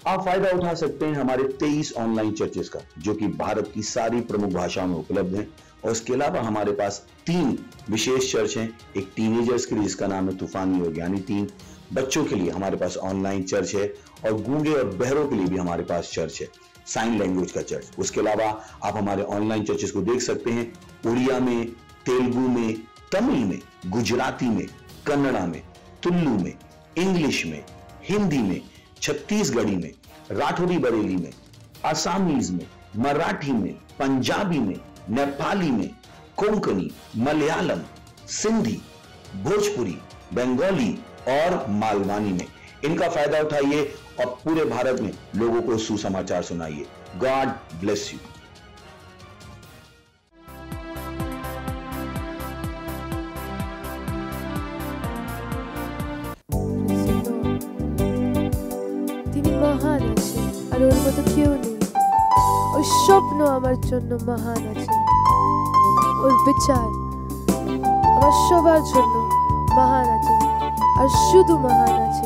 आप फायदा उठा सकते हैं हमारे 23 ऑनलाइन चर्चेस का, जो कि भारत की सारी प्रमुख भाषाओं में उपलब्ध हैं। और इसके अलावा हमारे पास 3 विशेष चर्च हैं। एक टीनेजर्स के लिए जिसका नाम है तूफानी योग यानी 3, बच्चों के लिए हमारे पास ऑनलाइन चर्च है, और गूंगे और बहरों के लिए भी हमारे पास चर्च है, साइन लैंग्वेज का चर्च। उसके अलावा आप हमारे ऑनलाइन चर्चेस को देख सकते हैं उड़िया में, तेलुगु में, तमिल में, गुजराती में, कन्नड़ा में, तुलु में, इंग्लिश में, हिंदी में, छत्तीसगढ़ी में, राठौरी बरेली में, असमीज में, मराठी में, पंजाबी में, नेपाली में, कोंकणी, मलयालम, सिंधी, भोजपुरी, बंगाली और मालवानी में। इनका फायदा उठाइए और पूरे भारत में लोगों को सुसमाचार सुनाइए। God bless you. তিনি মহান আছেন আর ওর মতো কেউ নেই। ওর স্বপ্ন আমার জন্য মহান আছে, ওর বিচার আমার সবার জন্য মহান আছে আর শুধু মহান আছে।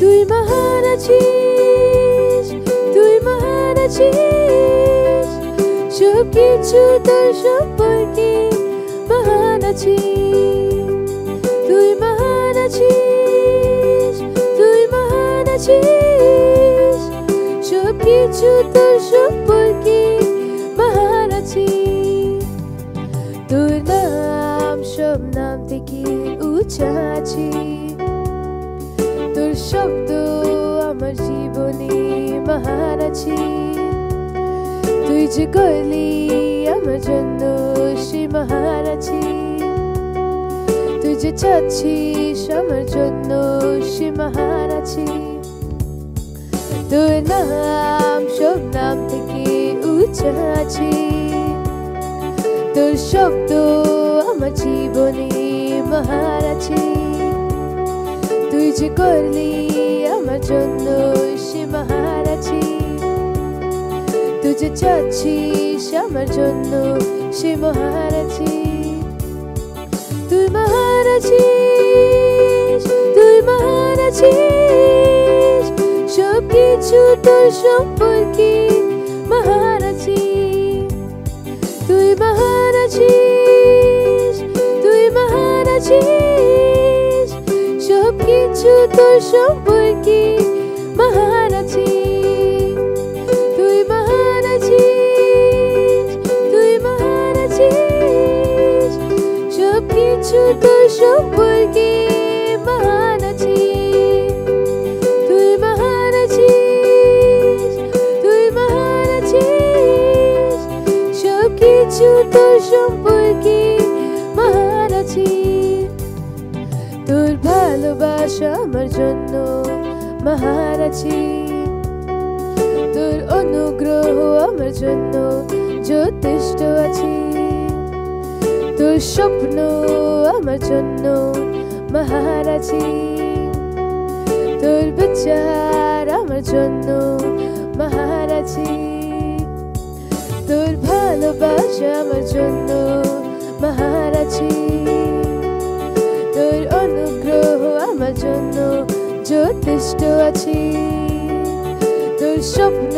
তুই মহান আছিস, তুই মহান আছিস, সব কিছু তোর সম্পর্কে মহান আছিস। তুই মহান আছিস, তুই মহান আছিস, সব কিছু তোর সম্পর্কে মহান আছিস। তোর নাম সব নাম থেকে উঁচা আছে, তোর শব্দ আমার জীবনে মহান আছে। তুই যে করলি আমার জন্য সে মহান আছে, তুই যে চাচ্ছিস আমার জন্য সে মহান আছে। তোর নাম সব নাম থেকে উঁচা আছে, তোর শব্দ আমার জীবনে মহান আছে। তুই যে করলি আমার জন্য সে মহান আছে, তুই যে চাচ্ছিস আমার জন্য সে মহান আছে। তুই মহান আছিস, তুই মহান আছিস, সব কিছু তোর সম্পর্কে মহান আছে। তুই মহান আছিস, তুই মহান আছিস, সব কিছু তোর সম্পর্কে মহান আছে। তুই মহান আছিস, তুই মহান আছিস, সব কিছু তোর সম্পর্কে মহান আছে। তুই মহান আছিস, তুই মহান আছিস, সব কিছু তোর সম্পর্কে মহান আছে। তোর ভালোবাসা আমার জন্য মহান আছে, তোর অনুগ্রহ আমার জন্য যথেষ্ট আছে। তোর স্বপ্ন আমার জন্য মহান আছে, তোর বিচার আমার জন্য মহান আছে। তোর ভালোবাসা আমার জন্য মহান আছে, তোর অনুগ্রহ আমার জন্য যথেষ্ট আছে। তোর স্বপ্ন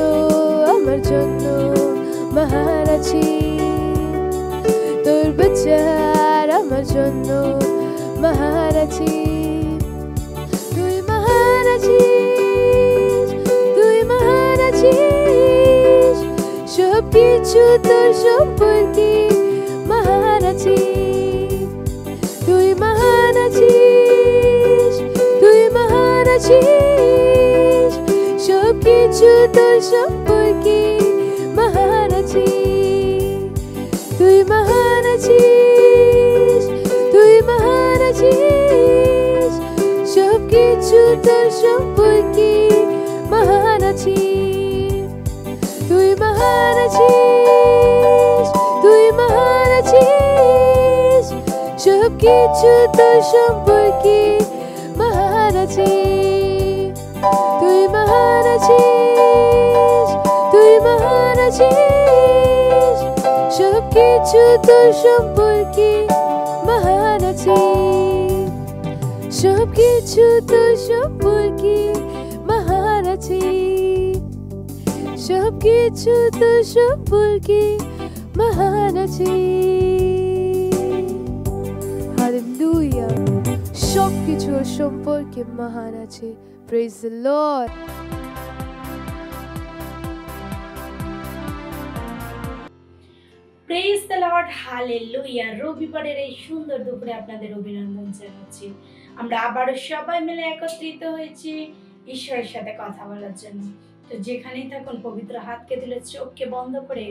আমার জন্য মহান আছে, তোর বিচার আমার জন্য মহান আছে। তুই মহান আছিস, তুই মহান আছিস, সব কিছু তোর সম্পর্কে মহান আছে। তুই মহান আছিস, তুই মহান আছিস, সব কিছু তোর সম্পর্কে মহান আছে। তুই মহান আছিস, তুই মহান আছিস, সব কিছু তোর সম্পর্কে মহান আছে। তুই মহান আছিস, তুই মহান আছিস, সব কিছু তোর সম্পর্কে মহান আছে। তুই মহান আছিস, তুই মহান আছিস, আছিস, সবকিছু তোর সম্পর্কে মহান আছিস, সবকিছু তোর সম্পর্কে মহান আছিস, সবকিছু তোর সম্পর্কে মহান আছিস। হালেলুয়া, সবকিছু ওর সম্পর্কে মহান আছে। Praise the Lord. Praise the Lord, hallelujah. রবিবারের এই সুন্দর দুপুরে আপনাদের অভিনন্দন জানাচ্ছি। আমরা আবারও সবাই মিলে একত্রিত হয়েছি ঈশ্বরের সাথে কথা বলার জন্য। তো যেখানেই থাকুন পবিত্র হাতকে তুলে চোখকে বন্ধ করে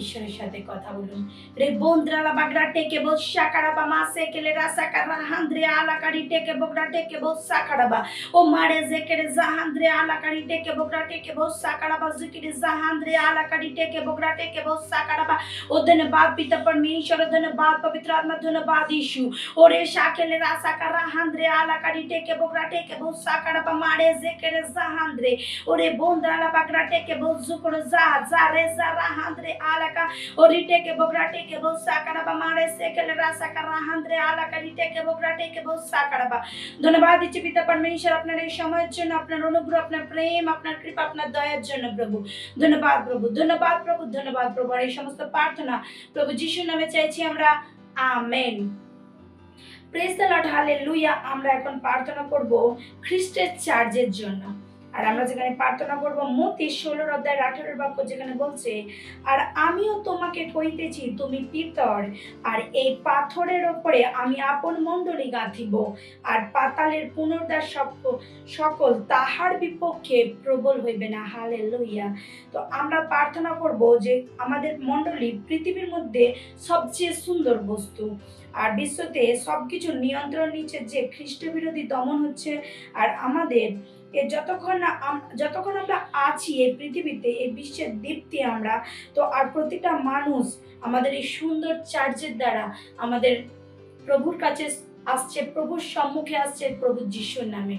ঈশ্বরের সাথে কথা বলুন। রে বন্দ্রালা বাগরা টেকে বো শাকারাবা মাসে কেলে রাসাকারা হান্দ্রে আলাকারি টেকে বগরা টেকে বো শাকারাবা ও মারে জেকেরে জাহান্দ্রে আলাকারি টেকে বগরা টেকে বো শাকারাবা জিকিরে জাহান্দ্রে আলাকারি টেকে বগরা টেকে বো শাকারাবা। ও ধন্যবাদ পিতা परमेश्वर, धन्यवाद पवित्र आत्मा, धन्यवाद यीशु। ओरे शाकेले रासाकारा हांद्रे आलाकारी टेके बगरा टेके बो शाकाराबा मारे जकेरे जाहांद्रे ओरे बोंद्राला बागरा टेके बो जुकरो जा जारे जारा हांद्रे आलाका ओरी टेके बगरा टेके बो शाकाराबा मारे सेकेले रासाकारा हांद्रे आलाकारी टेके बगरा टेके बो शाकाराबा। धन्यवाद দিচ্ছি পিতা परमेश्वर আপনার এই সময়ের জন্য, আপনার অনুগ্রহ, আপনার প্রেম, আপনার কৃপা, আপনার দয়ার জন্য প্রভু। ধন্যবাদ প্রভু, ধন্যবাদ প্রভু, ধন্যবাদ প্রভু। আর এই সমস্ত প্রার্থনা প্রভু যিশুর নামে চাইছি আমরা, amen. Praise the Lord, hallelujah. আমরা এখন প্রার্থনা করব খ্রিস্টের চার্জের জন্য। আর আমরা যেখানে প্রার্থনা করব মতি 16 অধ্যায় 18 বাক্য, যেখানে বলছে, আর আমিও তোমাকে কইতেছি তুমি পিতর, আর এই পাথরের উপরে আমি আপন মণ্ডলী গাঁথিব, আর পাতালের পুনর্দ্বার সকল তাহার বিপক্ষে প্রবল হইবে না। হালেলুয়া। তো আমরা প্রার্থনা করব যে আমাদের মণ্ডলী পৃথিবীর মধ্যে সবচেয়ে সুন্দর বস্তু, আর বিশ্বতে সবকিছু নিয়ন্ত্রণ নিচ্ছে যে খ্রিস্ট বিরোধী দমন হচ্ছে। আর আমাদের যতক্ষণ আমরা আছি এই পৃথিবীতে, এই বিশ্বের দীপ্তি আমরা, তো আর প্রতিটা মানুষ আমাদের এই সুন্দর চার্চের দ্বারা আমাদের প্রভুর কাছে আসছে, প্রভুর সম্মুখে আসছে প্রভু যিশুর নামে।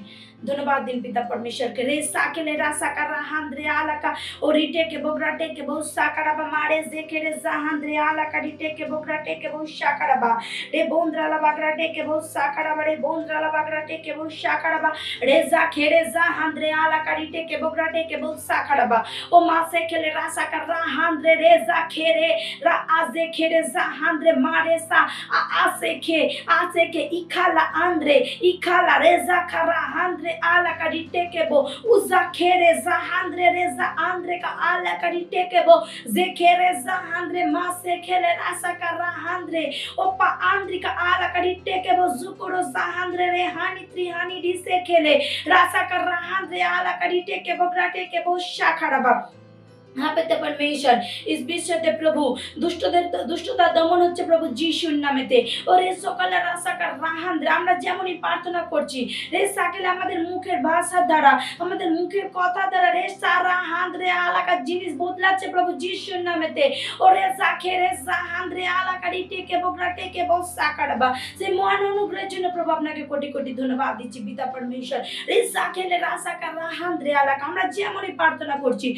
ধন্যবাদ দিন পিতা परमेश्वर रे साकेले रासाकारा हांद्रे आलाका ओरिटे के बोगराटे के बहुत साकाराबा मारे जेकेरे जाहांद्रे आलाका रिटे के बोगराटे के बहुत साकाराबा रे बोंद्राला बागराटे के बहुत साकाराबा रे बोंद्राला बागराटे के बहुत साकाराबा रे जाखेरे जाहांद्रे आलाका रिटे के बोगराटे के बहुत साकाराबा ओ मासे केले रासाकारा हांद्रे रे जाखेरे रा आजे खेरे जाहांद्रे मारे सा आसे के इखाला आंद्रे इखाला रे जाखारा हांद्रे ala karitekebo uzakere zahandre reza andre ka ala karitekebo zekere zahandre masekele rasakara handre opa andri ka ala karitekebo zukuro zahandre rehani trihani disekele rasakara handre ala karitekebo gratekebo shakaraba। हाँ पिता परमेश्वर, इस विश्वते प्रभु দুষ্টতা দমন হচ্ছে প্রভু যিশুর নামেতে। ও রে সকালে রাসাকার রাহান্দ্রে আমরা যেমনই প্রার্থনা করছি রে সাকেলে আমাদের মুখের ভাষা দ্বারা, আমাদের মুখের কথা দ্বারা রে সারা হান্দ্রে আলাকার জিনিস বদলাচ্ছে প্রভু যিশুর নামেতে। ও রে সাকে রে সাহান্দ্রে আলাকার ইটেকে বগরা টেকে বসাকারবা। সেই মহান অনুগ্রহের জন্য প্রভু আপনাকে কোটি কোটি ধন্যবাদ দিচ্ছি পিতা परमेश्वर। রে সাকেলে রাসাকার রাহান্দ্রে আলাকা আমরা যেমনই প্রার্থনা করছি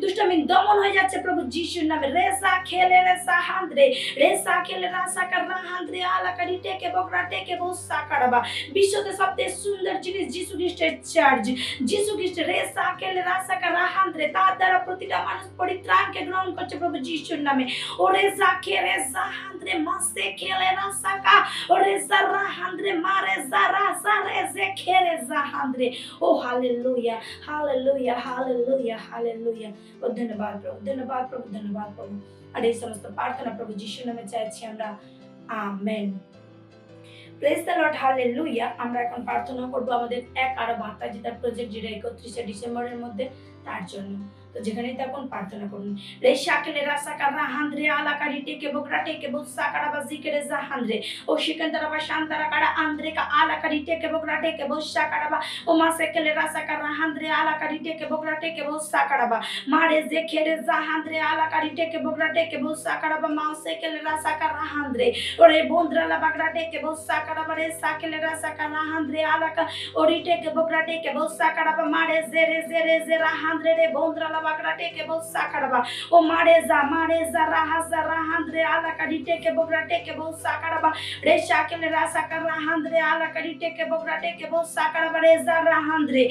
দুষ্টমি দমন হয়ে যাচ্ছে প্রভু যিশুর নামে। রেসা খেলে রেসা হান্দ্রে রেসা খেলে রাসা কাররা হান্দ্রে আলাকারি টেকে বকরা টেকে বসা কারবা। বিশ্বতে সবচেয়ে সুন্দর জিনিস যিশু খ্রিস্টের চার্চ, যিশু খ্রিস্ট রেসা খেলে রাসা কাররা হান্দ্রে, তার দ্বারা প্রতিটা মানুষ পরিত্রাণকে গ্রহণ করছে প্রভু যিশুর নামে। ও রেসা খেলে রেসা হান্দ্রে মাসে খেলে রাসা কা ও রেসা রা হান্দ্রে মারে জারা সারে জে খেলে জা হান্দ্রে। ও হালেলুয়া হালেলুয়া হালেলুয়া হালেলুয়া। ও ধন্যবাদ প্রভু, ধন্যবাদ প্রভু, ধন্যবাদ প্রভু। আর এই সমস্ত প্রার্থনা প্রভু যিশুর নামে চাইছি আমরা, amen. Praise the Lord, hallelujah. আমরা এখন প্রার্থনা করব আমাদের এক আরো বার্তা জেতার প্রজেক্ট, যেটা 31 ডিসেম্বরের মধ্যে, তার জন্য। তো যেখানেই তখন প্রার্থনা করুন। রে শাকেলে রাসাকারা হান্দ্রে আলাকারি টেকে বকরা টেকে বসাকারা বাজিকেরে জাহান্দ্রে ও শিকান্তারা বা শান্তারা কারা আন্দ্রে কা আলাকারি টেকে বকরা টেকে বসাকারা বা ও মাসেকেলে রাসাকারা হান্দ্রে আলাকারি টেকে বকরা টেকে বসাকারা বা মারে জেখেরে জাহান্দ্রে আলাকারি টেকে বকরা টেকে বসাকারা বা মাসেকেলে রাসাকারা হান্দ্রে ওরে বন্দ্রালা বাগরা টেকে বসাকারা বা রে সাকেলে রাসাকারা হান্দ্রে আলাকা ওরি টেকে বকরা টেকে বসাকারা বা মারে জেরে জেরে জেরা rahandre re bondra la bagrate ke bo sakaraba o mareza rahandre ala kadite ke bograte ke bo sakaraba re shakele rasaka rahandre ala kadite ke bograte ke bo sakaraba reza rahandre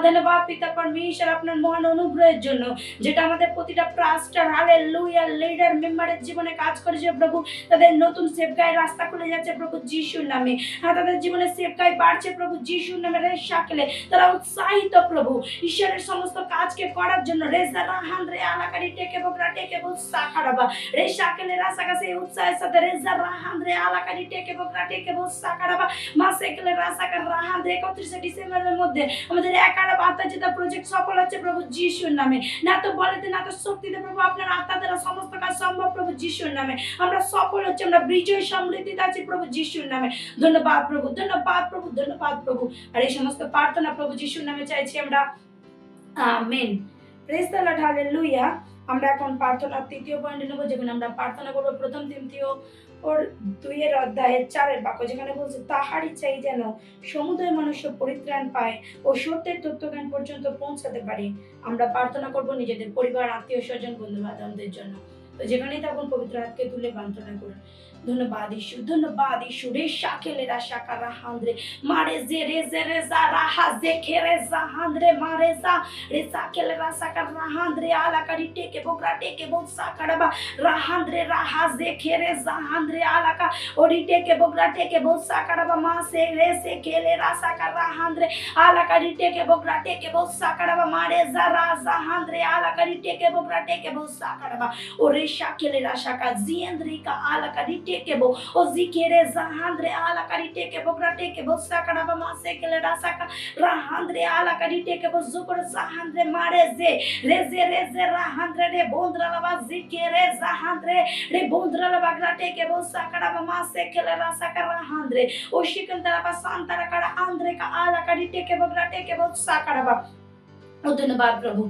ধন্যবাদ পিতা পরমেশ্বর আপনার মহান অনুগ্রহের জন্য যেটা আমাদের প্রতিটা পাস্টার হালেলুয়া লিডার মেম্বারের জীবনে কাজ করেছে প্রভু তাদের নতুন সেবকায় রাস্তা খুলে যাচ্ছে প্রভু যিশুর নামে তাদের জীবনে সেবকায় বাড়ছে প্রভু যিশুর নামে রে শাকেলে তারা উৎসাহিত প্রভু ঈশ্বরের সমস্ত কাজকে করার জন্য রেজা রাহান্দ্রে আলাকারি টেকে বকরা টেকে বল সাকারাবা রে শাকেলে রাসাকাসে উৎসাহের সাথে রেজা রাহান্দ্রে আলাকারি টেকে বকরা টেকে বল সাকারাবা মাসেকেলে রাসাকার রাহান্দ্রে 31 ডিসেম্বরের মধ্যে আমাদের একাডা বার্তা প্রজেক্ট সফল হচ্ছে প্রভু যিশুর নামে না তো বলেতে না তো শক্তিতে প্রভু আপনার আত্মা দ্বারা সমস্ত কাজ সম্ভব প্রভু যিশুর নামে আমরা সফল হচ্ছে আমরা বিজয় সমৃদ্ধিতে আছি প্রভু যিশুর নামে ধন্যবাদ প্রভু ধন্যবাদ প্রভু ধন্যবাদ প্রভু আর এই সমস্ত প্রার্থনা প্রভু যিশুর নামে চাইছি আমরা amen praise the Lord hallelujah আমরা এখন প্রার্থনার তৃতীয় পয়েন্টে নেব যেখানে আমরা প্রার্থনা করব প্রথম তিমথিও ওর 2 অধ্যায়ের 4 বাক্য যেখানে বলছে তাহারই চাই যেন সমুদয় মানুষ পরিত্রাণ পায় ও সত্যের তত্ত্বজ্ঞান পর্যন্ত পৌঁছাতে পারে আমরা প্রার্থনা করব নিজেদের পরিবার আত্মীয় স্বজন বন্ধু বান্ধবদের জন্য তো যেখানেই তখন পবিত্র হাতকে তুলে প্রার্থনা করুন ধন্যবাদ ঈশ্বর রে শাকেলে রাশাকা রাহান্দ্রে মারে জে রেজা রাহা জে খেরেজা হান্দ্রে মারে জা রে শাকেলে রাশাকা রাহান্দ্রে আলাকারি টেকে বকরা টেকে বল সাকাড়বা রাহান্দ্রে রাহা জে খেরেজা হান্দ্রে আলাকা ওরি টেকে বকরা টেকে বল সাকাড়বা মা সে রে সে খেলে রাশাকা রাহান্দ্রে আলাকারি টেকে বকরা টেকে বল সাকাড়বা মারে জা রাজা হান্দ্রে আলাকারি টেকে বকরা টেকে বল সাকাড়বা ওরে শাকেলে রাশাকা জিয়েন্দ্রিকা আলাকারি টেকেবো ও জিকেরে জাহান্দ্রে আলাকারি টেকেবো গ্রা টেকেবো সাকারাবা মাসেকেলে রাসাকা রাহান্দ্রে আলাকারি টেকেবো জুকর জাহান্দ্রে মারে জে রেজে রাহান্দ্রে রে বন্দ্রালাবা জিকেরে জাহান্দ্রে রে বন্দ্রালাবা গ্রা টেকেবো সাকারাবা মাসেকেলে রাসাকা রাহান্দ্রে ও শিকন্তরাবা সান্তারা কারা আন্দ্রে কা আলাকারি টেকেবো গ্রা টেকেবো সাকারাবা ধন্যবাদ প্রভু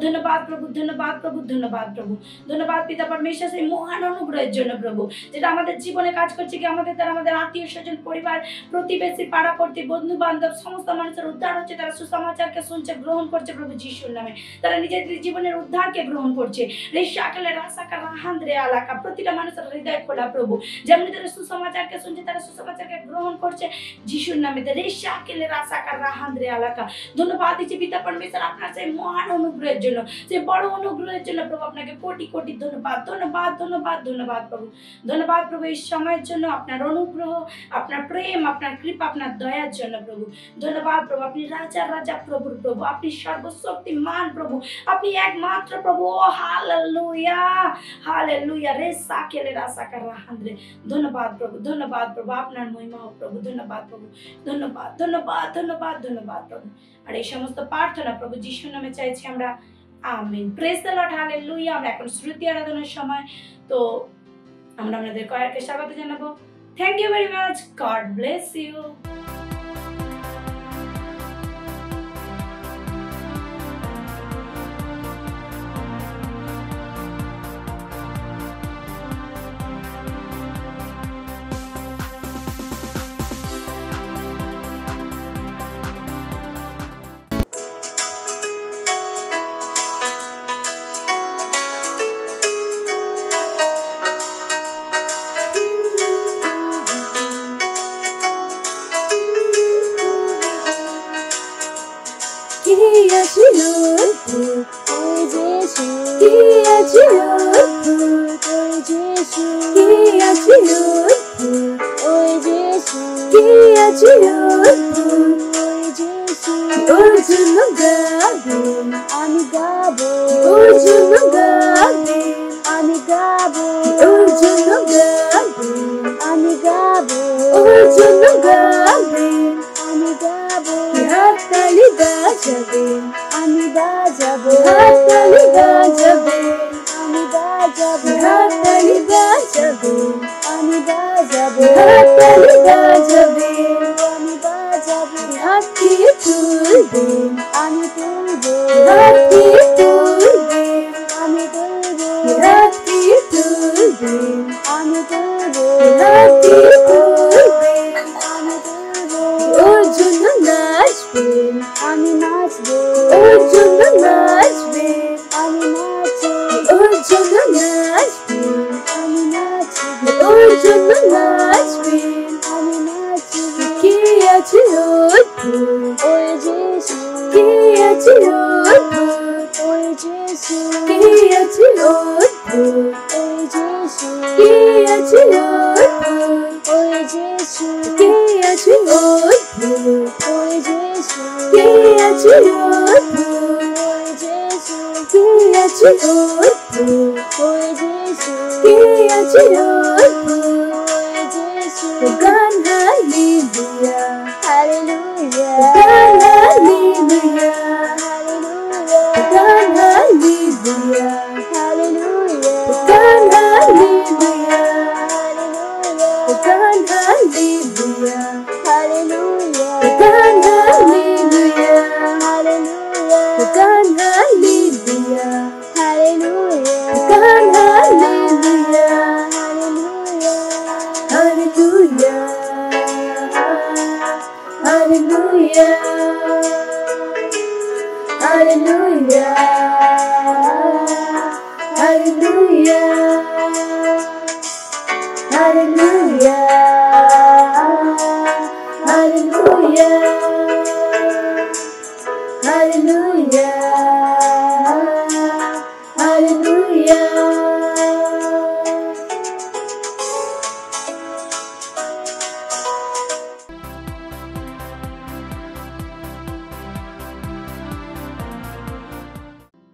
ধন্যবাদ প্রভু ধন্যবাদ প্রভু ধন্যবাদ প্রভু ধন্যবাদ পিতা পরমেশ্বর সেই মহান অনুগ্রহের জন্য প্রভু যেটা আমাদের জীবনে কাজ করছে কি আমাদের দ্বারা আমাদের আত্মীয় স্বজন পরিবার প্রতিবেশী পাড়া পড়তি বন্ধু বান্ধব সমস্ত মানুষের উদ্ধার হচ্ছে তারা সুসমাচারকে শুনছে গ্রহণ করছে প্রভু যিশুর নামে তারা নিজেদের জীবনের উদ্ধারকে গ্রহণ করছে রেশাকেলে রাসাকা রাহান্দ্রে আলাকা প্রতিটা মানুষের হৃদয় খোলা প্রভু যেমন তারা সুসমাচারকে শুনছে তারা সুসমাচারকে গ্রহণ করছে যিশুর নামে রেশাকেলে রাসাকা রাহান্দ্রে আলাকা ধন্যবাদ দিচ্ছি পিতা পরমেশ্বর সেই মহান অনুগ্রহের জন্য সেই বড় অনুগ্রহের জন্য প্রভু আপনাকে কোটি কোটি ধন্যবাদ ধন্যবাদ ধন্যবাদ ধন্যবাদ প্রভু ধন্যবাদ প্রভু এই সময়ের জন্য আপনার অনুগ্রহ আপনার প্রেম আপনার কৃপা আপনার দয়ার জন্য প্রভু ধন্যবাদ প্রভু আপনি রাজা প্রভুর প্রভু আপনি সর্বশক্তিমান প্রভু আপনি একমাত্র প্রভু হালেলুয়া হালেলুয়া রে সাকেলে রাসাকা রাহান্দ্রে ধন্যবাদ প্রভু আপনার মহিমা হোক প্রভু ধন্যবাদ প্রভু ধন্যবাদ ধন্যবাদ ধন্যবাদ ধন্যবাদ প্রভু আর এই সমস্ত প্রার্থনা প্রভু যিশুর নামে চাইছি আমরা amen praise the Lord hallelujah আমরা এখন শ্রুতি আরাধনার সময় তো আমরা আপনাদের কয়েককে স্বাগত জানাবো thank you very much God bless you ওর জন্য নাচবো নাচবে, আমি নাচবো, ওর জন্য নাচবে, আমি নাচবো, ওর জন্য নাচবে, আমি নাচবো, ওর জন্য নাচবে। আমি নাচবো। কে আছে অদ্ভুত, ওই যিশু, কে আছে অদ্ভুত, ওই যিশু, কে আছে অদ্ভুত, ওই যিশু, কে আছে অদ্ভুত, ওই যিশু, কে আছে অদ্ভুত, ওই যিশু, কে আছে অদ্ভুত, ওই যিশু, কে আছে অদ্ভুত, ওই যিশু, কে আছে অদ্ভুত। ওই যিশু। গান হালেলুয়া, Hallelujah, গান হালেলুয়া, hallelujah, গান হালেলুয়া, hallelujah, গান হালেলুয়া, hallelujah, গান হালেলুয়া, hallelujah, গান হালেলুয়া, hallelujah, গান হালেলুয়া, hallelujah, গান hallelujah, hallelujah. Hallelujah, hallelujah, hallelujah, hallelujah, hallelujah, hallelujah, hallelujah.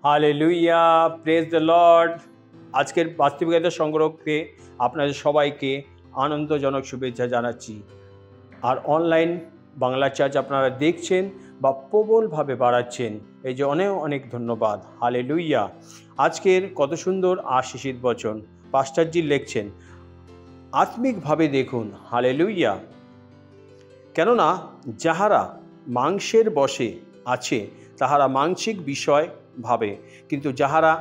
Hallelujah, praise the Lord. আজকের বাস্তবিকতা সংগ্রহকে আপনাদের সবাইকে আনন্দজনক শুভেচ্ছা জানাচ্ছি। আর অনলাইন বাংলা চার্চ আপনারা দেখছেন বা প্রবলভাবে বাড়াচ্ছেন, এই যে অনেক অনেক ধন্যবাদ। হালেলুয়া। আজকের কত সুন্দর আশীষিত বচন পাস্টারজি লিখছেন, আত্মিকভাবে দেখুন। হালেলুয়া। কেননা যাহারা মাংসের বশে আছে তাহারা মাংসিক বিষয় ভাবে, কিন্তু যাহারা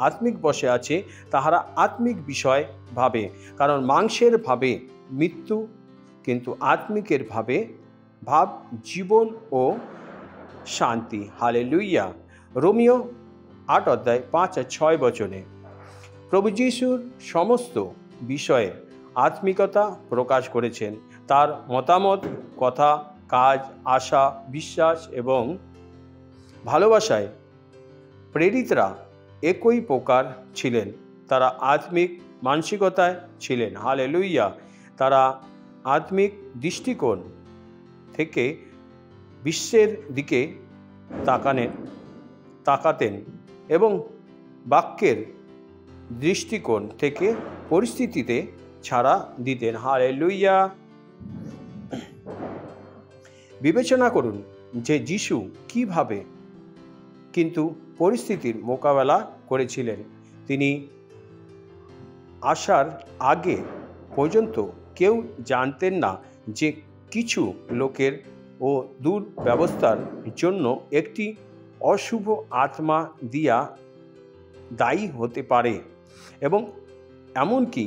আত্মিক বশে আছে তাহারা আত্মিক বিষয় ভাবে। কারণ মাংসের ভাবে মৃত্যু, কিন্তু আত্মিকের ভাব জীবন ও শান্তি। হালেলুয়া। রোমিও 8:5-6 প্রভু যিশুর সমস্ত বিষয়ে আত্মিকতা প্রকাশ করেছেন। তার মতামত, কথা, কাজ, আশা, বিশ্বাস এবং ভালোবাসায় প্রেরিতরা একই প্রকার ছিলেন। তারা আত্মিক মানসিকতায় ছিলেন। হালেলুয়া। তারা আত্মিক দৃষ্টিকোণ থেকে বিশ্বের দিকে তাকাতেন এবং বাক্যের দৃষ্টিকোণ থেকে পরিস্থিতিতে ছাড়া দিতেন। হালেলুয়া। বিবেচনা করুন যে যিশু কিভাবে কিন্তু পরিস্থিতির মোকাবেলা করেছিলেন। তিনি আসার আগে পর্যন্ত কেউ জানতেন না যে কিছু লোকের ও দুর্ব্যবস্থার জন্য একটি অশুভ আত্মা দিয়া দায়ী হতে পারে, এবং এমনকি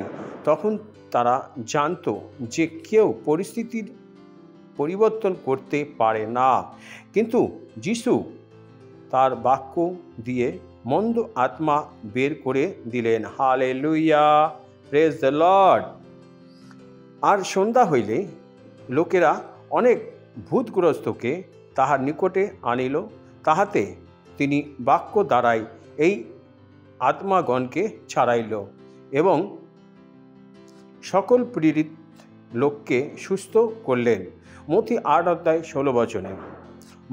তখন তারা জানতো যে কেউ পরিস্থিতির পরিবর্তন করতে পারে না, কিন্তু যিশু তার বাক্য দিয়ে মন্দ আত্মা বের করে দিলেন। Hallelujah, praise the lord. আর সন্ধ্যা হইলে লোকেরা অনেক ভূতগ্রস্তকে তাহার নিকটে আনিল, তাহাতে তিনি বাক্য দ্বারাই এই আত্মাগণকে ছাড়াইল এবং সকল পীড়িত লোককে সুস্থ করলেন। মথি 8:16,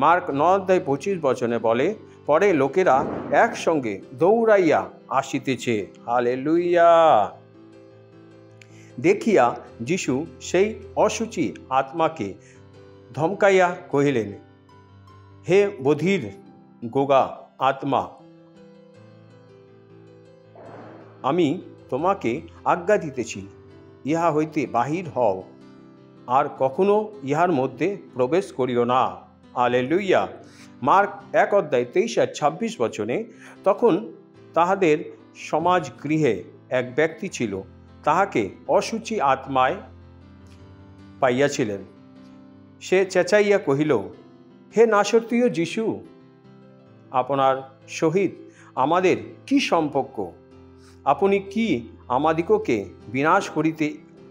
মার্ক 9:25 বলে, পরে লোকেরা একসঙ্গে দৌড়াইয়া আসিতেছে। হালেলুয়া। দেখিয়া যিশু সেই অসুচি আত্মাকে ধমকাইয়া কহিলেন, হে বধির গোগা আত্মা, আমি তোমাকে আজ্ঞা দিতেছি, ইহা হইতে বাহির হও, আর কখনো ইহার মধ্যে প্রবেশ করিও না। হালেলুয়া। মার্ক 1:23-26 তখন তাহাদের সমাজ গৃহে এক ব্যক্তি ছিল, তাহাকে অসুচি আত্মায় পাইয়াছিলেন। সে চেঁচাইয়া কহিল, হে নাসরীয় যীশু, আপনার সহিত আমাদের কি সম্পর্ক? আপনি কি আমাদিগকে বিনাশ করিতে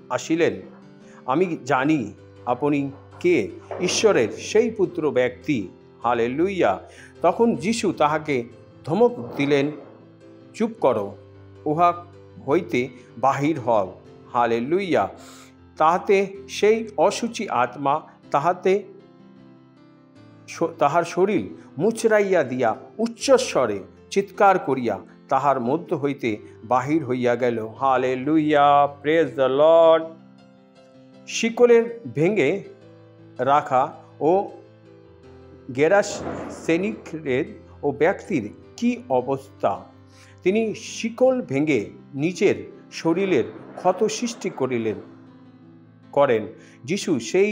আসিলেন? আমি জানি আপনি কে, ঈশ্বরের সেই পুত্র ব্যক্তি। হালেলুইয়া। তখন যীশু তাহাকে ধমক দিলেন, চুপ করো, উহা হইতে বাহির হও। হালেলুইয়া। তাহাতে সেই অসুচি আত্মা তাহার শরীর মুচড়াইয়া দিয়া উচ্চস্বরে চিৎকার করিয়া তাহার মধ্য হইতে বাহির হইয়া গেল। Hallelujah, praise the lord. শিকলের ভেঙে রাখা ও গেরাসেনিকের ও ব্যক্তির কি অবস্থা! তিনি শিকল ভেঙে নিজের শরীরের ক্ষত সৃষ্টি করেন। যিশু সেই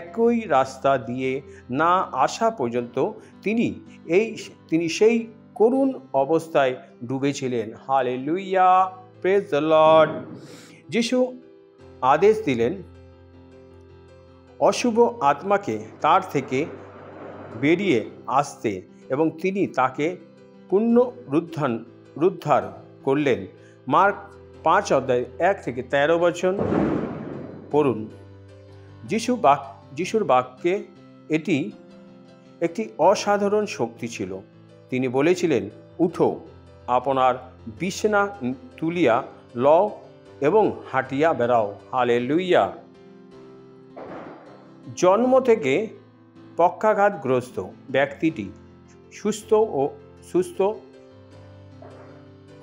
একই রাস্তা দিয়ে না আসা পর্যন্ত তিনি সেই করুণ অবস্থায় ডুবেছিলেন। Hallelujah, praise the lord. যিশু আদেশ দিলেন অশুভ আত্মাকে তার থেকে বেরিয়ে আসতে এবং তিনি তাকে পুনরুদ্ধার করলেন। মার্ক 5:1-13 পড়ুন। যিশুর বাক্যে এটি একটি অসাধারণ শক্তি ছিল। তিনি বলেছিলেন, উঠো, আপনার বিছানা তুলিয়া লও এবং হাঁটিয়া বেড়াও। হালেলুইয়া। জন্ম থেকে পক্ষাঘাতগ্রস্ত ব্যক্তিটি সুস্থ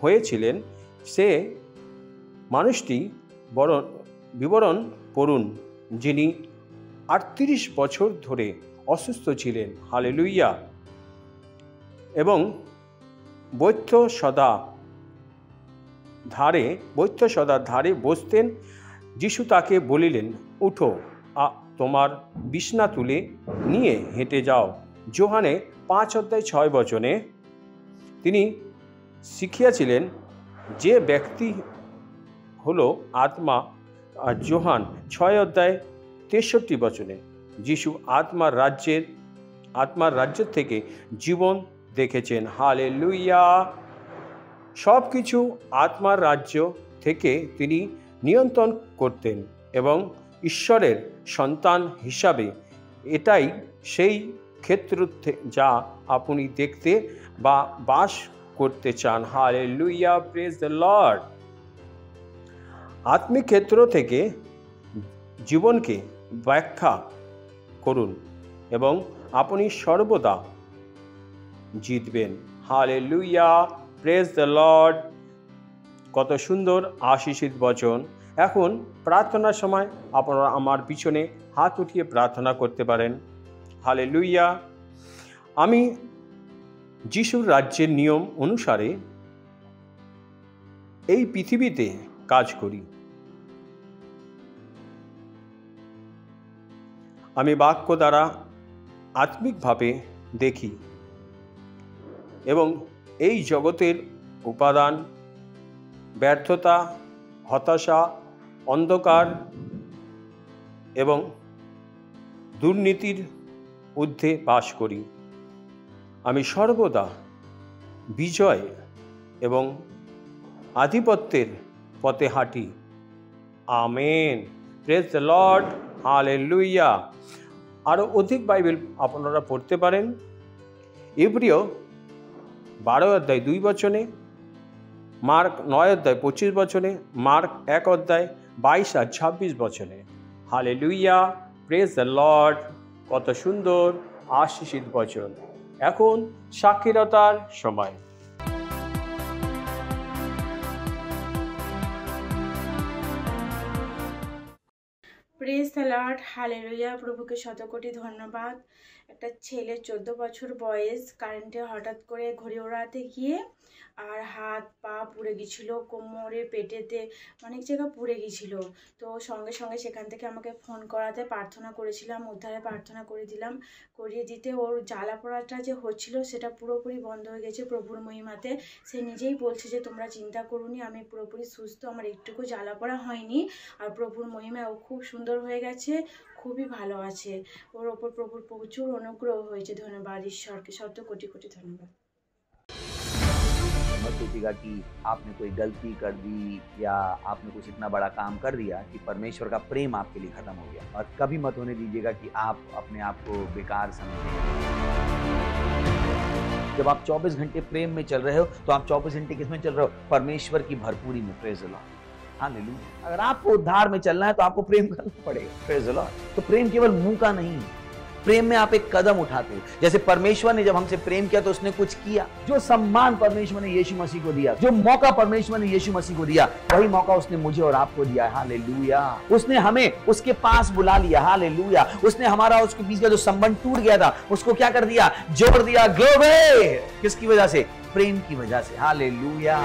হয়েছিলেন। সে মানুষটি বিবরণ পড়ুন, যিনি 38 বছর ধরে অসুস্থ ছিলেন। হালেলুইয়া। এবং বৈদ্য সদা ধারে বসতেন। যিশু তাকে বলিলেন, উঠো, তোমার বিছানা তুলে নিয়ে হেঁটে যাও। যোহানে 5:6 তিনি শিখিয়াছিলেন যে ব্যক্তি হলো আত্মা। আর যোহান 6:63 যিশু আত্মার রাজ্য থেকে জীবন দেখেছেন। হালেলুইয়া। সব কিছু আত্মার রাজ্য থেকে তিনি নিয়ন্ত্রণ করতেন এবং ঈশ্বরের সন্তান হিসাবে এটাই সেই ক্ষেত্র যা আপনি দেখতে বা বাস করতে চান। Hallelujah, praise the Lord. আত্মিক ক্ষেত্র থেকে জীবনকে ব্যাখ্যা করুন এবং আপনি সর্বদা জিতবেন। Hallelujah, praise the Lord. কত সুন্দর আশীষিত বচন। এখন প্রার্থনার সময় আপনারা আমার পিছনে হাত উঠিয়ে প্রার্থনা করতে পারেন। হালেলুইয়া। আমি যিশুর রাজ্যের নিয়ম অনুসারে এই পৃথিবীতে কাজ করি। আমি বাক্য দ্বারা আত্মিকভাবে দেখি এবং এই জগতের উপাদান, ব্যর্থতা, হতাশা, অন্ধকার এবং দুর্নীতির ঊর্ধ্বে বাস করি। আমি সর্বদা বিজয় এবং আধিপত্যের পথে হাঁটি। Amen, praise the Lord. Hallelujah. আরও অধিক বাইবেল আপনারা পড়তে পারেন ইব্রিয় 12:2, মার্ক 9:25, মার্ক 1:22 আর 26। Hallelujah, praise the Lord. কত সুন্দর আশীষিত বচন। এখন সাক্ষীরতার সময়। Praise the Lord. হালেলুয়া। প্রভুকে শতকোটি ধন্যবাদ। একটা ছেলে 14 বছর বয়স, কারেন্টে হঠাৎ করে ঘড়ি ওড়াতে গিয়ে আর হাত পা পুড়ে গেছিল, কোমরে পেটেতে অনেক জায়গা পুড়ে গেছিল। তো সঙ্গে সঙ্গে সেখান থেকে আমাকে ফোন করাতে প্রার্থনা করেছিলাম, উদ্ধারে প্রার্থনা করিয়ে দিতে ওর জ্বালা পোড়াটা যে হচ্ছিল সেটা পুরোপুরি বন্ধ হয়ে গেছে প্রভুর মহিমাতে। সে নিজেই বলছে যে তোমরা চিন্তা করুনি, আমি পুরোপুরি সুস্থ, আমার একটুকু জ্বালা পোড়া হয়নি। আর প্রভুর মহিমায় ও খুব সুন্দর হয়ে গেছে, খুবই ভালো আছে। ওর ওপর প্রভুর প্রচুর অনুগ্রহ হয়েছে। ধন্যবাদ ঈশ্বরকে, শত কোটি কোটি ধন্যবাদ। मत सोचिएगा कि आपने कोई गलती कर दी या आपने कुछ इतना बड़ा काम कर दिया कि परमेश्वर का प्रेम आपके लिए खत्म हो गया। और कभी मत होने दीजिएगा कि आप अपने आप को बेकार समझें। जब आप 24 घंटे प्रेम में चल रहे हो तो आप 24 घंटे किसमें चल रहे हो? परमेश्वर की भरपूरी में। Praise the Lord, hallelujah. अगर आपको उद्धार में चलना है तो आपको प्रेम करना पड़ेगा। Praise the Lord. तो प्रेम केवल मुंह का नहीं है, प्रेम में आप एक कदम उठाते हो। जैसे परमेश्वर ने जब हमसे प्रेम किया तो उसने कुछ किया। जो सम्मान परमेश्वर ने यीशु मसीह को दिया, जो मौका परमेश्वर ने यीशु मसीह को दिया, वही मौका उसने मुझे और आपको दिया है। हालेलुया। उसने हमें उसके पास बुला लिया। हालेलुया। उसने हमारा उसके बीच का जो संबंध टूट गया था उसको क्या कर दिया? जोड़ दिया। ग्लोरी। किसकी वजह से? प्रेम की वजह से। हालेलुया।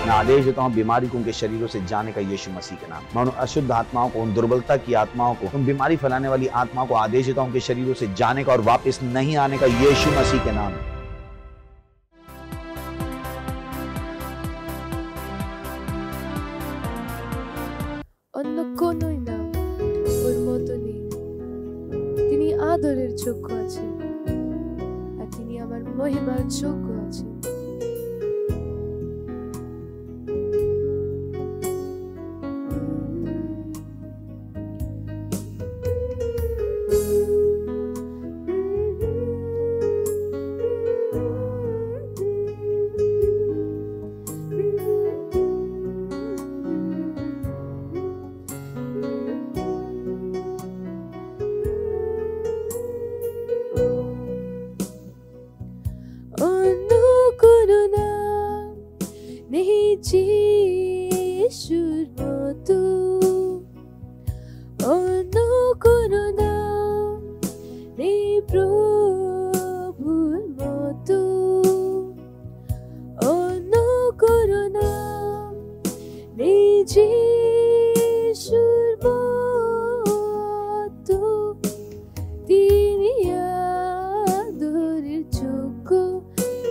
मैं आदेश देता हूं बीमारी को उनके शरीरों से जाने का यीशु मसीह के नाम। मैं उन अशुद्ध आत्माओं को, उन दुर्बलता की आत्माओं को, उन बीमारी फैलाने वाली आत्माओं को आदेश देता हूं उनके शरीरों से जाने का और वापस नहीं आने का यीशु मसीह के नाम। অন্য কোনোই নাম ওর মতো নেই। তিনি আদরের যোগ্য আছেন আর তিনি আমার মহিমার যোগ্য আছেন। যিশুর মতো অন্য কোনো নাম নেই, প্রভুর মতো অন্য কোনো নাম নেই, যিশুর মতো। তিনি আদরের যোগ্য,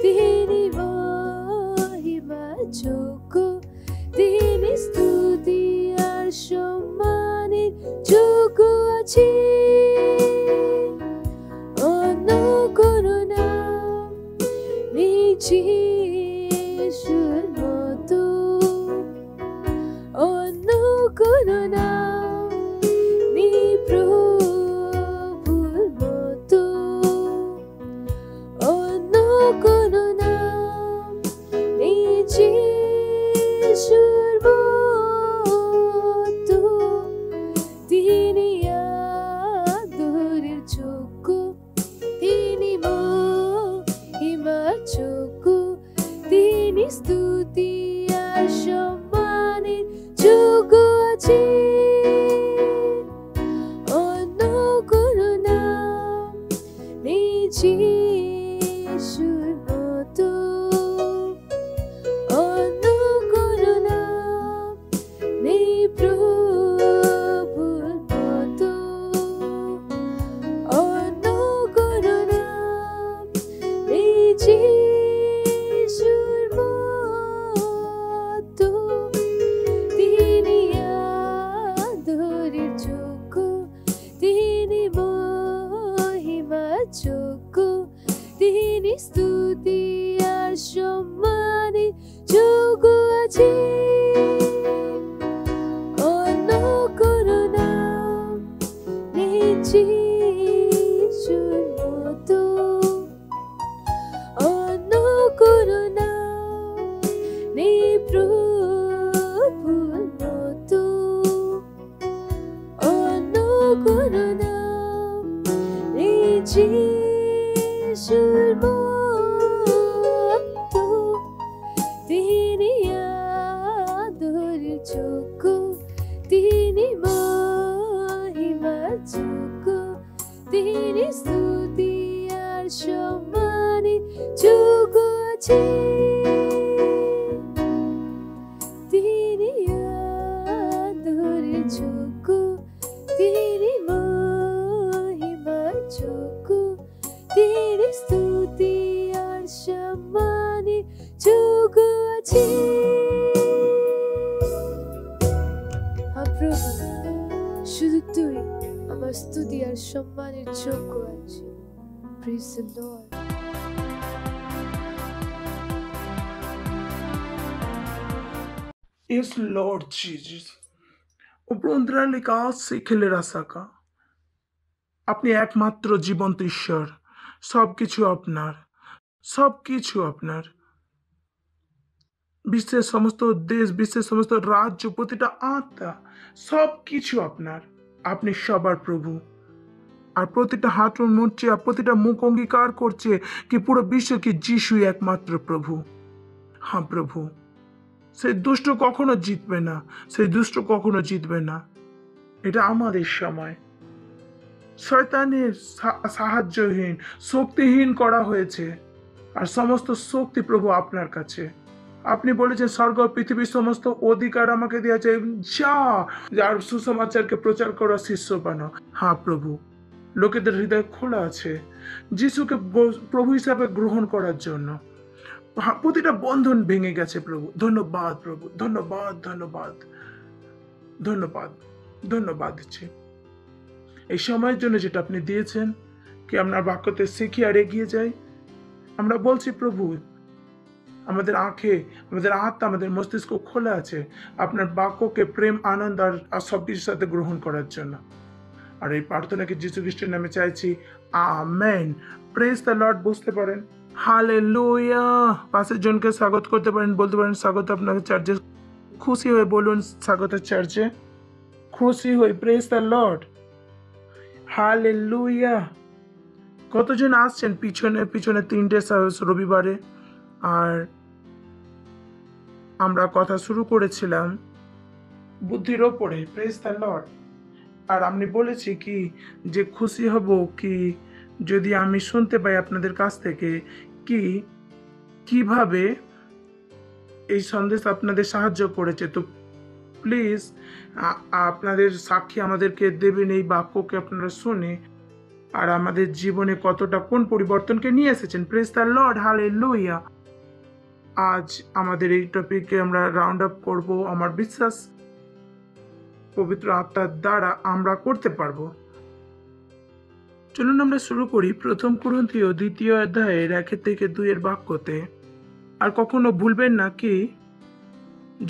তিনি মহিমার যোগ্য, তিনি স্তুতি আর সম্মানের যোগ্য আছে। অন্য কোনো নাম নেই যিশুর মতো, অন্য কোনো নাম নেই, প্রভুর মতো অন্য কোনো নাম নেই, যিশুর মতো। তিনি আদরের যোগ্য, তিনি মহিমার যোগ্য, তিনি স্তুতি আর সম্মানের যোগ্য আছে। অন্য কোনো নাম নেই যিশুর মতো, অন্য কোনো নাম নেই, প্রভুর মতো অন্য কোনো নাম নেই, যিশুর মতো। তিনি আদরের যোগ্য, তিনি মহিমার যোগ্য, তিনি স্তুতি আর সম্মানের যোগ্য আছে। অন্য কোনো নাম নেই যিশুর মতো, অন্য কোনো নাম নেই, প্রভুর মতো অন্য কোনো নাম নেই, যিশুর মতো। তিনি আদরের যোগ্য, তিনি মহিমার যোগ্য, তিনি স্তুতি আর সম্মানের যোগ্য আছে। তিনি আদরের যোগ্য, তিনি মহিমার যোগ্য, তিনি স্তুতি আর সম্মানের যোগ্য আছে। প্রভু আমার স্তুতি আর সম্মানের যোগ্য আছে। Praise the Lord. Yes, Lord Jesus. উপরন্ত্রালিকা শিখলে রাসাকা। আপনি একমাত্র জীবন্ত ঈশ্বর, সবকিছু আপনার, সবকিছু আপনার। বিশ্বের সমস্ত দেশ, বিশ্বের সমস্ত রাজ্য, প্রতিটা আত্মা, সবকিছু আপনার। আপনি সবার প্রভু। আর প্রতিটা হাত নড়ছে, আর প্রতিটা মুখ অঙ্গীকার করছে কি পুরো বিশ্ব কি যিশুই একমাত্র প্রভু। হ্যাঁ প্রভু, সেই দুষ্ট কখনো জিতবে না, সেই দুষ্ট কখনো জিতবে না। এটা আমাদের সময়। শয়তানের সাহায্যহীন, শক্তিহীন করা হয়েছে, আর সমস্ত শক্তি প্রভু আপনার কাছে। আপনি বলেছেন স্বর্গ পৃথিবীর সমস্ত অধিকার আমাকে দিয়েছে, যা আর সুসমাচারকে প্রচার করা শিষ্য বানাও। হ্যাঁ প্রভু, লোকেদের হৃদয় খোলা আছে যিশুকে প্রভু হিসাবে গ্রহণ করার জন্য। প্রতিটা বন্ধন ভেঙে গেছে প্রভু। ধন্যবাদ প্রভু, ধন্যবাদ, ধন্যবাদ, ধন্যবাদ, ধন্যবাদ দিচ্ছি এই সময়ের জন্য যেটা আপনি দিয়েছেন, কি আপনার বাক্যতে শিখি আর এগিয়ে যাই। আমরা বলছি প্রভু, আমাদের আঁখে, আমাদের আত্মা, আমাদের মস্তিষ্ক খোলা আছে আপনার বাক্যকে প্রেম, আনন্দ আর সবকিছুর সাথে গ্রহণ করার জন্য। আর এই প্রার্থনাকে যীশু খ্রিস্টের নামে চাইছি, আমেন। Praise the Lord. বুঝতে পারেন, হালেলুয়া। পাশের জনকে স্বাগত করতে পারেন, বলতে পারেন স্বাগত আপনাকে চার্চে। খুশি হয়ে বলুন স্বাগত চার্চে, খুশি হয়ে। Praise the Lord, hallelujah. কতজন আসছেন পিছনে পিছনে? 3টে রবিবারে। আর আমরা কথা শুরু করেছিলাম বুদ্ধির ওপরে। Praise the lord. আর আমি বলেছি কি যে খুশি হব কি যদি আমি শুনতে পাই আপনাদের কাছ থেকে কি কিভাবে এই সন্দেশ আপনাদের সাহায্য করেছে। তো প্লিজ আপনাদের সাক্ষী আমাদেরকে দেবেন, এই বাক্যকে আপনারা শুনে আর আমাদের জীবনে কতটা কোন পরিবর্তনকে নিয়ে এসেছেন। Praise the Lord, hallelujah. আজ আমাদের এই টপিকে আমরা রাউন্ড আপ করব। আমার বিশ্বাস পবিত্র আত্মার দ্বারা আমরা করতে পারবো। চলুন আমরা শুরু করি 1 কুরিন্থীয় 2 অধ্যায়ের 1 থেকে 2 বাক্যতে। আর কখনো ভুলবেন না কি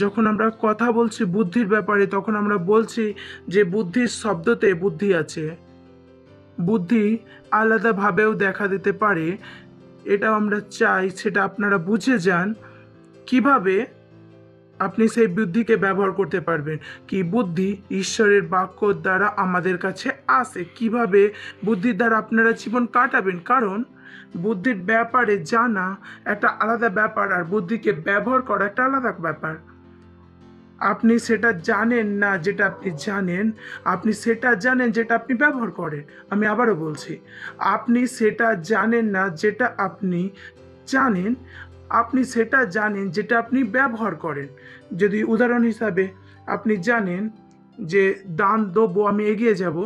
যখন আমরা কথা বলছি বুদ্ধির ব্যাপারে, তখন আমরা বলছি যে বুদ্ধির শব্দতে বুদ্ধি আছে। বুদ্ধি আলাদাভাবেও দেখা দিতে পারে, এটাও আমরা চাই সেটা আপনারা বুঝে যান কিভাবে আপনি সেই বুদ্ধিকে ব্যবহার করতে পারবেন। কি বুদ্ধি ঈশ্বরের বাক্য দ্বারা আমাদের কাছে আসে, কিভাবে বুদ্ধির দ্বারা আপনারা জীবন কাটাবেন। কারণ বুদ্ধির ব্যাপারে জানা একটা আলাদা ব্যাপার, আর বুদ্ধিকে ব্যবহার করা একটা আলাদা ব্যাপার। আপনি সেটা জানেন না যেটা আপনি জানেন, আপনি সেটা জানেন যেটা আপনি ব্যবহার করেন। আমি আবারও বলছি, আপনি সেটা জানেন না যেটা আপনি জানেন, আপনি সেটা জানেন যেটা আপনি ব্যবহার করেন। যদি উদাহরণ হিসাবে আপনি জানেন যে দান দেবো, আমি এগিয়ে যাব,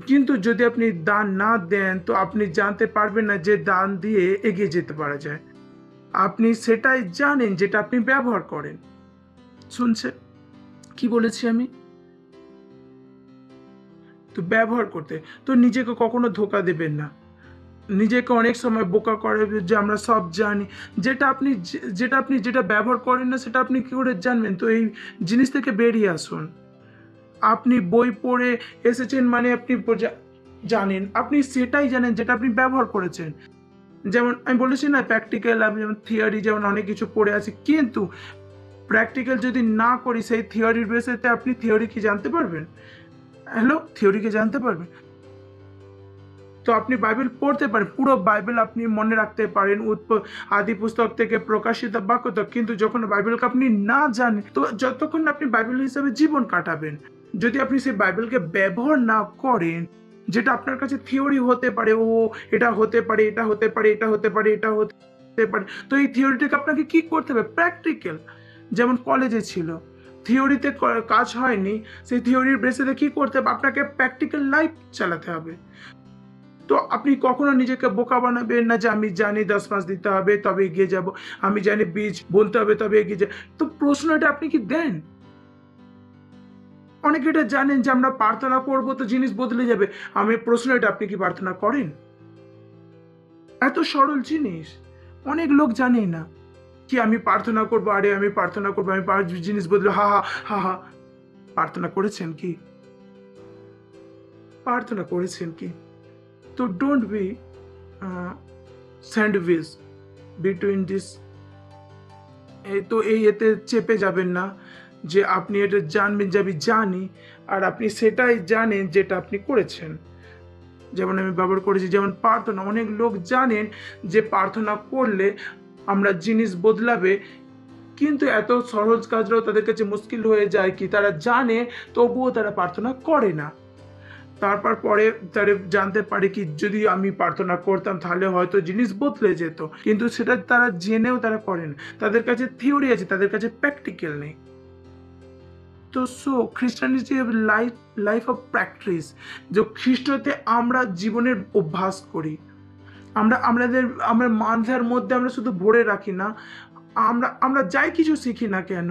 কিন্তু যদি আপনি দান না দেন তো আপনি জানতে পারবেন না যে দান দিয়ে এগিয়ে যেতে পারা যায়। আপনি সেটাই জানেন যেটা আপনি ব্যবহার করেন। শুনছেন কি বলেছি আমি? তো ব্যবহার করতে তো নিজেকে কখনো ধোকা দেবেন না। নিজেকে অনেক সময় বোকা করে যে আমরা সব জানি, যেটা ব্যবহার করেন না সেটা আপনি কি করে জানবেন? তো এই জিনিস থেকে বেরিয়ে আসুন। আপনি বই পড়ে এসেছেন মানে আপনি জানেন, আপনি সেটাই জানেন যেটা আপনি ব্যবহার করেছেন। যেমন আমি বলেছি না, প্র্যাকটিক্যাল, আমি যেমন থিওরি যেমন অনেক কিছু পড়ে আছি, কিন্তু প্র্যাকটিক্যাল যদি না করি সেই থিওরির বেসেতে আপনি থিওরি কি জানতে পারবেন? থিওরিকে জানতে পারবেন? তো আপনি বাইবেল পড়তে পারেন, পুরো বাইবেল আপনি মনে রাখতে পারেন আদি পুস্তক থেকে প্রকাশিত বাক্য তক, কিন্তু যখন বাইবেলকে আপনি না জানেন তো যতক্ষণ আপনি বাইবেল হিসাবে জীবন কাটাবেন, যদি আপনি সেই বাইবেলকে ব্যবহার না করেন, যেটা আপনার কাছে থিওরি হতে পারে, ও এটা হতে পারে, এটা হতে পারে, এটা হতে পারে, এটা হতে পারে, তো এই থিওরিটাকে আপনাকে কি করতে হবে? প্র্যাকটিক্যাল। যেমন কলেজে ছিল, থিওরিতে কাজ হয়নি, সেই থিওরির বেসিসে কি করতে হবে? আপনাকে প্র্যাকটিক্যাল লাইফ চালাতে হবে। তো আপনি কখনো নিজেকে বোকা বানাবেন না যে আমি জানি 10 মাস দিতে হবে তবে এগিয়ে যাব, আমি জানি বীজ বলতে হবে তবে এগিয়ে যাব। তো প্রশ্নটা আপনি কি দেন? অনেকে এটা জানেন যে আমরা প্রার্থনা করব তো জিনিস বদলে যাবে। আমি প্রশ্ন এটা, আপনি কি প্রার্থনা করেন? এত সরল জিনিস অনেক লোক জানে না কি আমি প্রার্থনা করবো, আরে আমি প্রার্থনা করবো, আমি জিনিস বদলে, হা হা হা হা। প্রার্থনা করেছেন কি? প্রার্থনা করেছেন কি? তো don't be sandwich between this. তো এতে চেপে যাবেন না যে আপনি এটা জানবেন যে আমি জানি, আর আপনি সেটাই জানেন যেটা আপনি করেছেন। যেমন আমি ব্যবহার করেছি, যেমন প্রার্থনা, অনেক লোক জানেন যে প্রার্থনা করলে আমরা জিনিস বদলাবে, কিন্তু এত সহজ কাজটাও তাদের কাছে মুশকিল হয়ে যায় কি তারা জানে তবুও তারা প্রার্থনা করে না। তারপর পরে তারা জানতে পারে কি যদি আমি প্রার্থনা করতাম তাহলে হয়তো জিনিস বদলে যেত, কিন্তু সেটা তারা জেনেও তারা করে না। তাদের কাছে থিওরি আছে, তাদের কাছে প্র্যাকটিক্যাল নেই। তো খ্রিস্টানিটি লাইফ অফ প্র্যাকটিস, যে খ্রিস্টতে আমরা জীবনের অভ্যাস করি। আমরা মাথার মধ্যে আমরা শুধু ভরে রাখি না, আমরা যাই কিছু শিখি না কেন,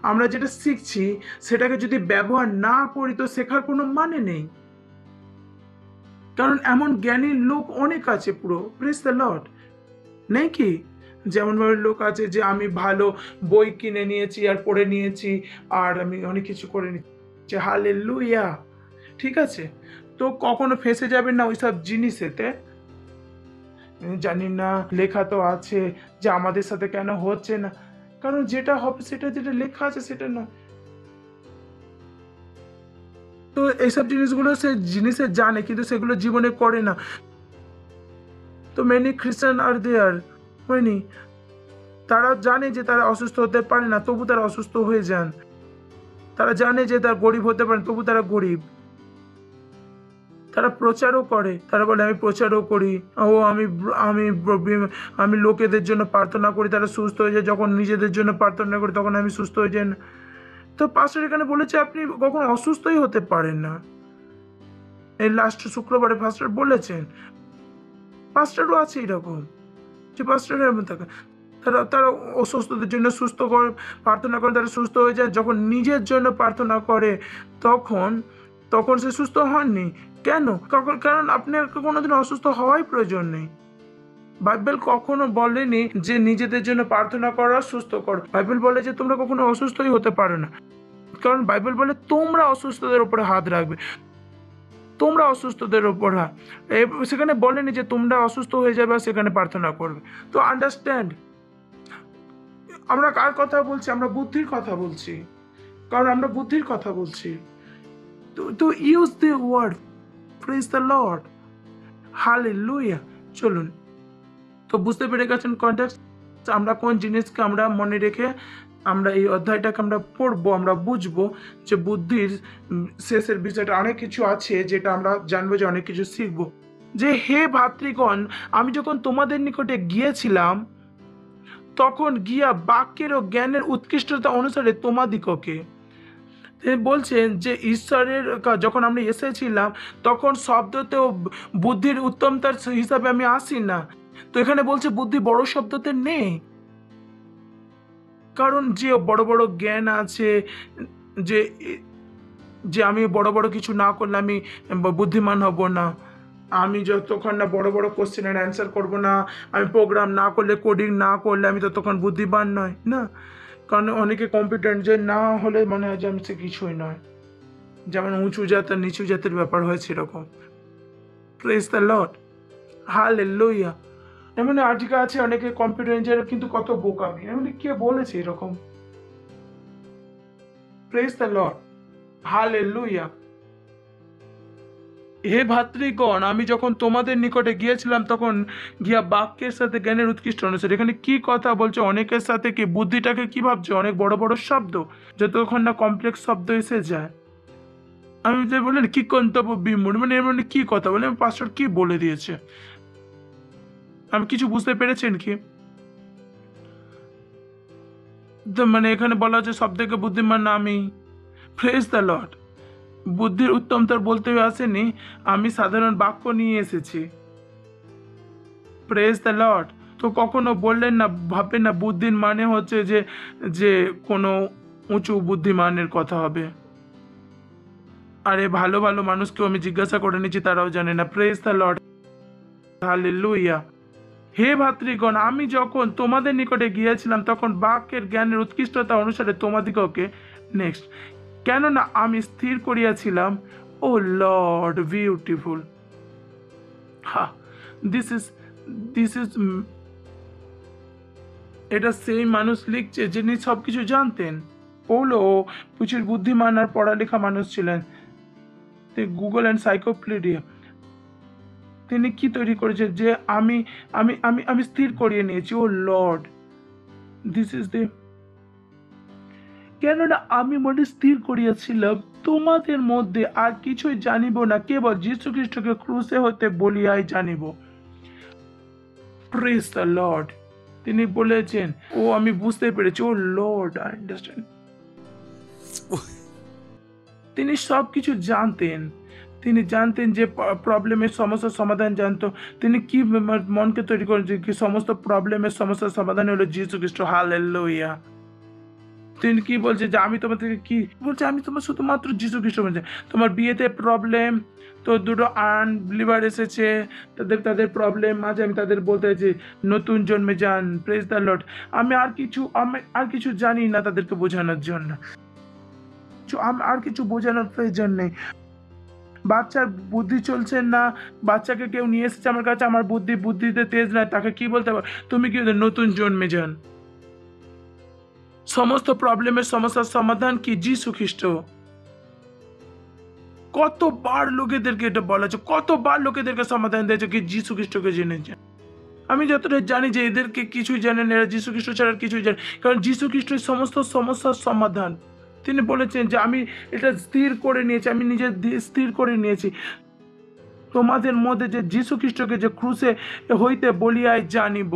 আমরা যেটা শিখছি সেটাকে যদি ব্যবহার না করি তো শেখার কোনো মানে নেই। কারণ এমন জ্ঞানী লোক অনেক আছে, পুরো প্রেজ দ্য লর্ড, নেই কি? যেমন ভাবে লোক আছে যে আমি ভালো বই কিনে নিয়েছি আর পড়ে নিয়েছি আর আমি অনেক কিছু করে নিচ্ছি, হালেলুয়া, ঠিক আছে। তো কখনো ফেঁসে যাবেন না ওইসব জিনিসেতে। জানি না, লেখা তো আছে যে আমাদের সাথে কেন হচ্ছে না, কারণ যেটা হবে সেটা যেটা লেখা আছে সেটা না। তো এইসব জিনিসগুলো সে জিনিসে জানে কিন্তু সেগুলো জীবনে করে না। তো মেনি খ্রিস্টান আর দেয়ার হয়নি, তারা জানে যে তারা অসুস্থ হতে পারে না তবু তারা অসুস্থ হয়ে যান। তারা জানে যে তারা গরিব হতে পারে তবু তারা গরিব। তারা প্রচারও করে, তারা বলে আমি প্রচারও করি, ও আমি আমি আমি লোকেদের জন্য প্রার্থনা করি তারা সুস্থ হয়ে যায়, যখন নিজেদের জন্য প্রার্থনা করি তখন আমি সুস্থ হয়ে যাই না। তো পাস্টার এখানে বলেছে আপনি কখনো অসুস্থই হতে পারেন না। এই লাস্ট শুক্রবারে পাস্টার বলেছেন, পাস্টারও আছে এরকম যে পাস্টারের এমন থাকে, তারা অসুস্থদের জন্য সুস্থ করে প্রার্থনা করে, তারা সুস্থ হয়ে যায়। যখন নিজের জন্য প্রার্থনা করে তখন সে সুস্থ হননি। কেন? কারণ আপনার কোনোদিন অসুস্থ হওয়াই প্রয়োজন নেই। বাইবেল কখনো বলেনি যে নিজেদের জন্য প্রার্থনা করো সুস্থ করো। বাইবেল বলে যে তোমরা কখনো অসুস্থই হতে পারো না, কারণ বাইবেল বলে তোমরা অসুস্থদের উপরে হাত রাখবে, তোমরা অসুস্থদের উপর হাত। সেখানে বলেনি যে তোমরা অসুস্থ হয়ে যাবে আর সেখানে প্রার্থনা করবে। তো আন্ডারস্ট্যান্ড, আমরা কার কথা বলছি? আমরা বুদ্ধির কথা বলছি, কারণ আমরা বুদ্ধির কথা বলছি। তো use the word, praise the Lord, hallelujah. চলুন, তো বুঝতে পেরে গেছেন কনটেক্সট, আমরা কোন জিনিসকে আমরা মনে রেখে আমরা এই অধ্যায়টাকে আমরা পড়বো, আমরা বুঝবো যে বুদ্ধির শেষের বিষয়টা অনেক কিছু আছে যেটা আমরা জানবো, যে অনেক কিছু শিখবো। যে হে ভাতৃগণ, আমি যখন তোমাদের নিকটে গিয়েছিলাম তখন গিয়া বাক্যের ও জ্ঞানের উৎকৃষ্টতা অনুসারে তোমাদিগকে বলছেন যে ঈশ্বরের যখন আমরা এসেছিলাম তখন শব্দতেও বুদ্ধির উত্তমতার হিসাবে আমি আসি না। তো এখানে বলছে বুদ্ধি বড় শব্দতে নেই, কারণ যে বড় বড় জ্ঞান আছে, যে আমি বড় বড় কিছু না করলে আমি বুদ্ধিমান হব না, আমি যতক্ষণ না বড় বড় কোশ্চেনের অ্যান্সার করব না, আমি প্রোগ্রাম না করলে, কোডিং না করলে আমি ততক্ষণ বুদ্ধিমান নয় না। কারণ অনেকে কম্পিটেন্ট যে না হলে মনে হয় যে আমি সে কিছুই নয়, যেমন উঁচু জাত আর নিচু জাতের ব্যাপার হয়েছে এরকম। Praise the Lord, hallelujah. এমন আর্টিকেল আছে অনেকে কম্পিউটার ইঞ্জিনিয়ার কিন্তু কত বোকামি, এমন কে বলেছে এরকম? Praise the Lord, hallelujah. হে ভাতৃগণ, আমি যখন তোমাদের নিকটে গিয়েছিলাম তখন গিয়া বাক্যের সাথে জ্ঞানের উৎকৃষ্ট অনুসারে। এখানে কি কথা বলছে? অনেকের সাথে কি বুদ্ধিটাকে কি ভাবছে? অনেক বড় বড় শব্দ, যতক্ষণ না কমপ্লেক্স শব্দ এসে যায়। আমি যে বললেন কি গন্তব্য বিমূঢ়, মানে এর মানে কি কথা বলে পাস্টার কি বলে দিয়েছে, আমি কিছু বুঝতে পেরেছেন কি? মানে এখানে বলা হচ্ছে সব থেকে বুদ্ধিমান আমি। Praise the Lord. বুদ্ধির উত্তমতর বলতে আসেনি, আমি সাধারণ বাক্য নিয়ে এসেছি। Praise the Lord. তো কখনো বললেন না, ভাববেন না বুদ্ধির মানে হচ্ছে যে কোনো উঁচু বুদ্ধিমানের কথা হবে। আরে ভালো ভালো মানুষকেও আমি জিজ্ঞাসা করে নিয়েছি, তারাও জানে না। Praise the Lord, hallelujah. হে ভাতৃগণ, আমি যখন তোমাদের নিকটে গিয়েছিলাম তখন বাক্যের জ্ঞানের উৎকৃষ্টতা অনুসারে তোমাদিগকে নেক্সট, কেননা আমি স্থির করিয়াছিলাম, ও লর্ড বিউটিফুল। হা, দিস ইজ এটা সেই মানুষ লিখছে যিনি সবকিছু জানতেন। পৌলো প্রচুর বুদ্ধিমান আর পড়ালেখা মানুষ ছিলেন। গুগল অ্যান্ড সাইক্লোপিডিয়া তিনি কি তৈরি করেছে যে আমি আমি আমি আমি স্থির করিয়ে নিয়েছি, ও লর্ড দিস ইজ দ্য, কেননা আমি মনে স্থির করিয়াছিলাম তোমাদের মধ্যে আর কিছুই জানিব না, কেবল যীশু খ্রিস্টকে ক্রুশে হতে বলিয়াই জানিব। Praise the Lord. তিনি বলেছেন, ও আমি বুঝতে পেরেছি, ও লর্ড আই আন্ডারস্ট্যান্ড। তিনি সবকিছু জানতেন। তিনি জানতেন যে প্রবলেমের সমস্যার সমাধান জানতো। তিনি কি মনকে তৈরি করেছেন কি সমস্ত প্রবলেমের সমস্যার সমাধান হলো যীশু খ্রিস্ট। হালেলুয়া। তিনি কি বলছে যে আমি তোমাদেরকে কি বলছে, আমি তোমার শুধুমাত্র যীশু খ্রিস্ট বলছে। তোমার বিয়েতে প্রবলেম, তো দুটো আনবিলিভার এসেছে, তাদের প্রবলেম মাঝে আমি তাদের বলতে চাইছি নতুন জন্মে যান। Praise the Lord. আমি আর কিছু জানি না তাদেরকে বোঝানোর জন্য, আর কিছু বোঝানোর প্রয়োজন নেই। বাচ্চার বুদ্ধি চলছে না, বাচ্চাকে কেউ নিয়ে এসেছে আমার কাছে, আমার বুদ্ধিতে তেজ নাই, তাকে কি বলতে পারো, তুমি কি নতুন জন্মে যান। সমস্ত প্রবলেমের সমস্যার সমাধান কি যীশু খ্রিস্ট। কতবার লোকেদেরকে এটা বলা হচ্ছে, কতবার লোকেদেরকে সমাধান দিয়েছে কি যীশু খ্রিস্টকে জেনেছে। আমি যতটা জানি যে এদেরকে কিছুই জানেন, এরা যীশু খ্রিস্ট ছাড়া কিছুই জানে, কারণ যীশু খ্রিস্টের সমস্ত সমস্যার সমাধান। তিনি বলেছেন যে আমি এটা স্থির করে নিয়েছি, আমি নিজে স্থির করে নিয়েছি তোমাদের মধ্যে যে যীশু খ্রিস্টকে যে ক্রুশে হইতে বলিয়াই জানিব।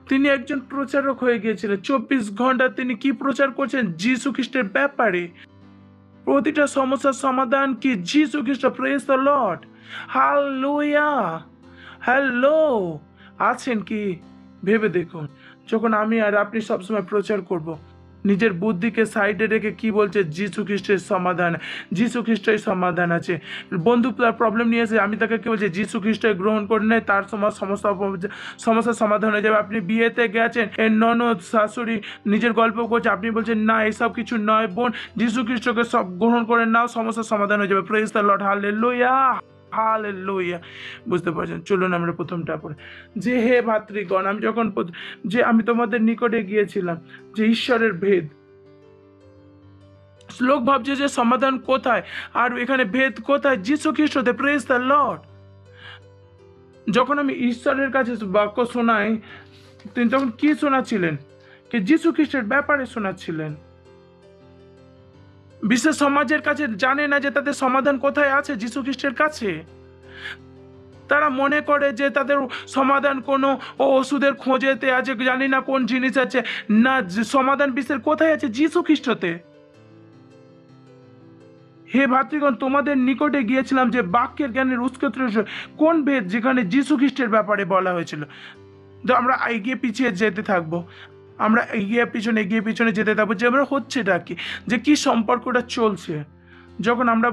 তিনি একজন প্রচারক হয়ে গিয়েছিলেন। 24 ঘন্টা তিনি কি প্রচার করছেন, যীশু খ্রিস্টের ব্যাপারে। প্রতিটা সমস্যার সমাধান কি যীশু খ্রিস্ট। Praise the Lord, hallelujah. Hello, আছেন কি ভেবে দেখুন। যখন আমি আর আপনি সবসময় প্রচার করব, নিজের বুদ্ধিকে সাইডে রেখে কি বলছে, যীশু খ্রিস্টের সমাধান, যীশু খ্রিস্টের সমাধান আছে। বন্ধু তার প্রবলেম নিয়ে এসে আমি তাকে কি বলছি, যীশু খ্রিস্ট গ্রহণ করে নেয়, তার সমস্যার সমাধান হয়ে যাবে। আপনি বিয়েতে গেছেন, এর ননদ শাশুড়ি নিজের গল্প করছে, আপনি বলছেন না এসব কিছু নয় বোন, যীশু খ্রিস্টকে সব গ্রহণ করে নাও, সমস্যার সমাধান হয়ে যাবে। Praise the Lord, hallelujah hallelujah. বুঝতে পারছেন? চলুন আমরা প্রথমটা পড়ি। যে হে ভাতৃগণ, আমি তোমাদের নিকটে গিয়েছিলাম যে ঈশ্বরের ভেদ। লোক ভাবছে যে সমাধান কোথায়, আর এখানে ভেদ কোথায়, যীশু খ্রিস্টতে। Praise the Lord. যখন আমি ঈশ্বরের কাছে বাক্য শোনাই, তিনি তখন কি শোনাচ্ছিলেন, কি যীশু খ্রিস্টের ব্যাপারে শোনাচ্ছিলেন। বিশ্ব সমাজের কাছে জানে না যে তাদের সমাধান কোথায় আছে, যীশু খ্রিস্টের কাছে। তারা মনে করে যে তাদের সমাধান কোনো ওষুধের খোঁজেতে আছে, জানি না কোন জিনিস আছে। না, সমাধান বিশ্বের কোথায় আছে, যীশু খ্রিস্টতে। হে ভাতৃগণ, তোমাদের নিকটে গিয়েছিলাম যে বাক্যের জ্ঞানের উৎস। কোন ভেদ, যেখানে যীশু খ্রিস্টের ব্যাপারে বলা হয়েছিল। তো আমরা এগিয়ে পিছিয়ে যেতে থাকবো, আমরা এগিয়ে পিছনে যেতে থাকবো, যে আমরা হচ্ছেটা কি, যে কি সম্পর্কটা চলছে। যখন আমরা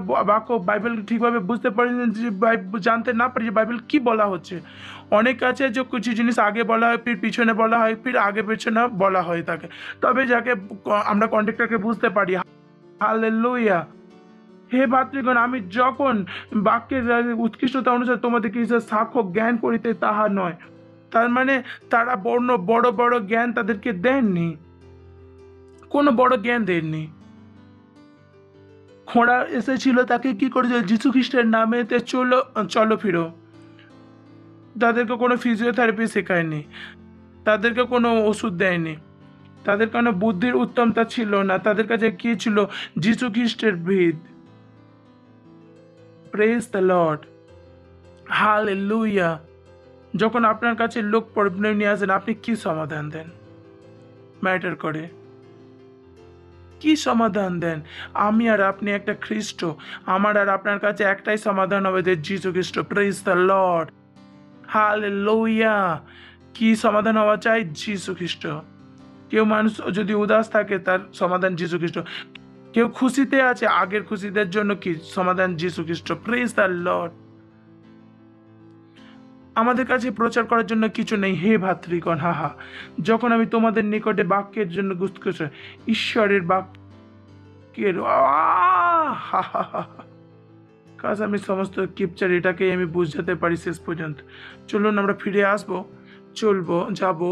বাইবেল ঠিকভাবে বুঝতে পারি, যে জানতে না পারি যে বাইবেল কি বলা হচ্ছে। অনেক আছে যে কিছু জিনিস আগে বলা হয়, ফির পিছনে বলা হয়, ফির আগে পিছনে বলা হয় থাকে, তবে যাকে আমরা কন্টেক্টটাকে বুঝতে পারি। হালেলুয়া। হে ভাতৃগণ, আমি যখন বাক্যের উৎকৃষ্টতা অনুসারে তোমাদেরকে সাক্ষ্য জ্ঞান করিতে, তাহা নয়। তার মানে তারা বড় বড় জ্ঞান তাদেরকে দেননি, কোনো বড় জ্ঞান দেননি। খোঁড়া এসেছিল, তাকে কি করেছে, যীশু খ্রিস্টের নামেতে চলো ফিরো। তাদেরকে কোনো ফিজিওথেরাপি শেখায়নি, তাদেরকে কোনো ওষুধ দেয়নি, তাদের কোনো বুদ্ধির উত্তমতা ছিল না। তাদের কাছে কি ছিল, যীশু খ্রিস্টের ভেদ। Praise the Lord, hallelujah. যখন আপনার কাছে লোক প্রবলেম নিয়ে আসেন, আপনি কি সমাধান দেন, ম্যাটার করে। কি সমাধান দেন? আমি আর আপনি একটা খ্রিস্ট, আমার আর আপনার কাছে একটাই সমাধান হবে, যে যীশু খ্রিস্ট। Praise the Lord, hallelujah. কি সমাধান হওয়া চাই, যীশু খ্রিস্ট। কেউ মানুষ যদি উদাস থাকে, তার সমাধান যীশু খ্রিস্ট। কেউ খুশিতে আছে, আগের খুশিদের জন্য কি সমাধান? যীশু খ্রিস্ট। Praise the Lord. আমাদের কাছে প্রচার করার জন্য কিছু নেই। হে ভাতৃগণ, হা, যখন আমি তোমাদের নিকটে বাক্যের জন্য ঈশ্বরের বাক্যের কাজ আমি সমস্ত কিপচার, এটাকে আমি বুঝাতে পারি শেষ পর্যন্ত। চলুন আমরা ফিরে আসবো, যাবো।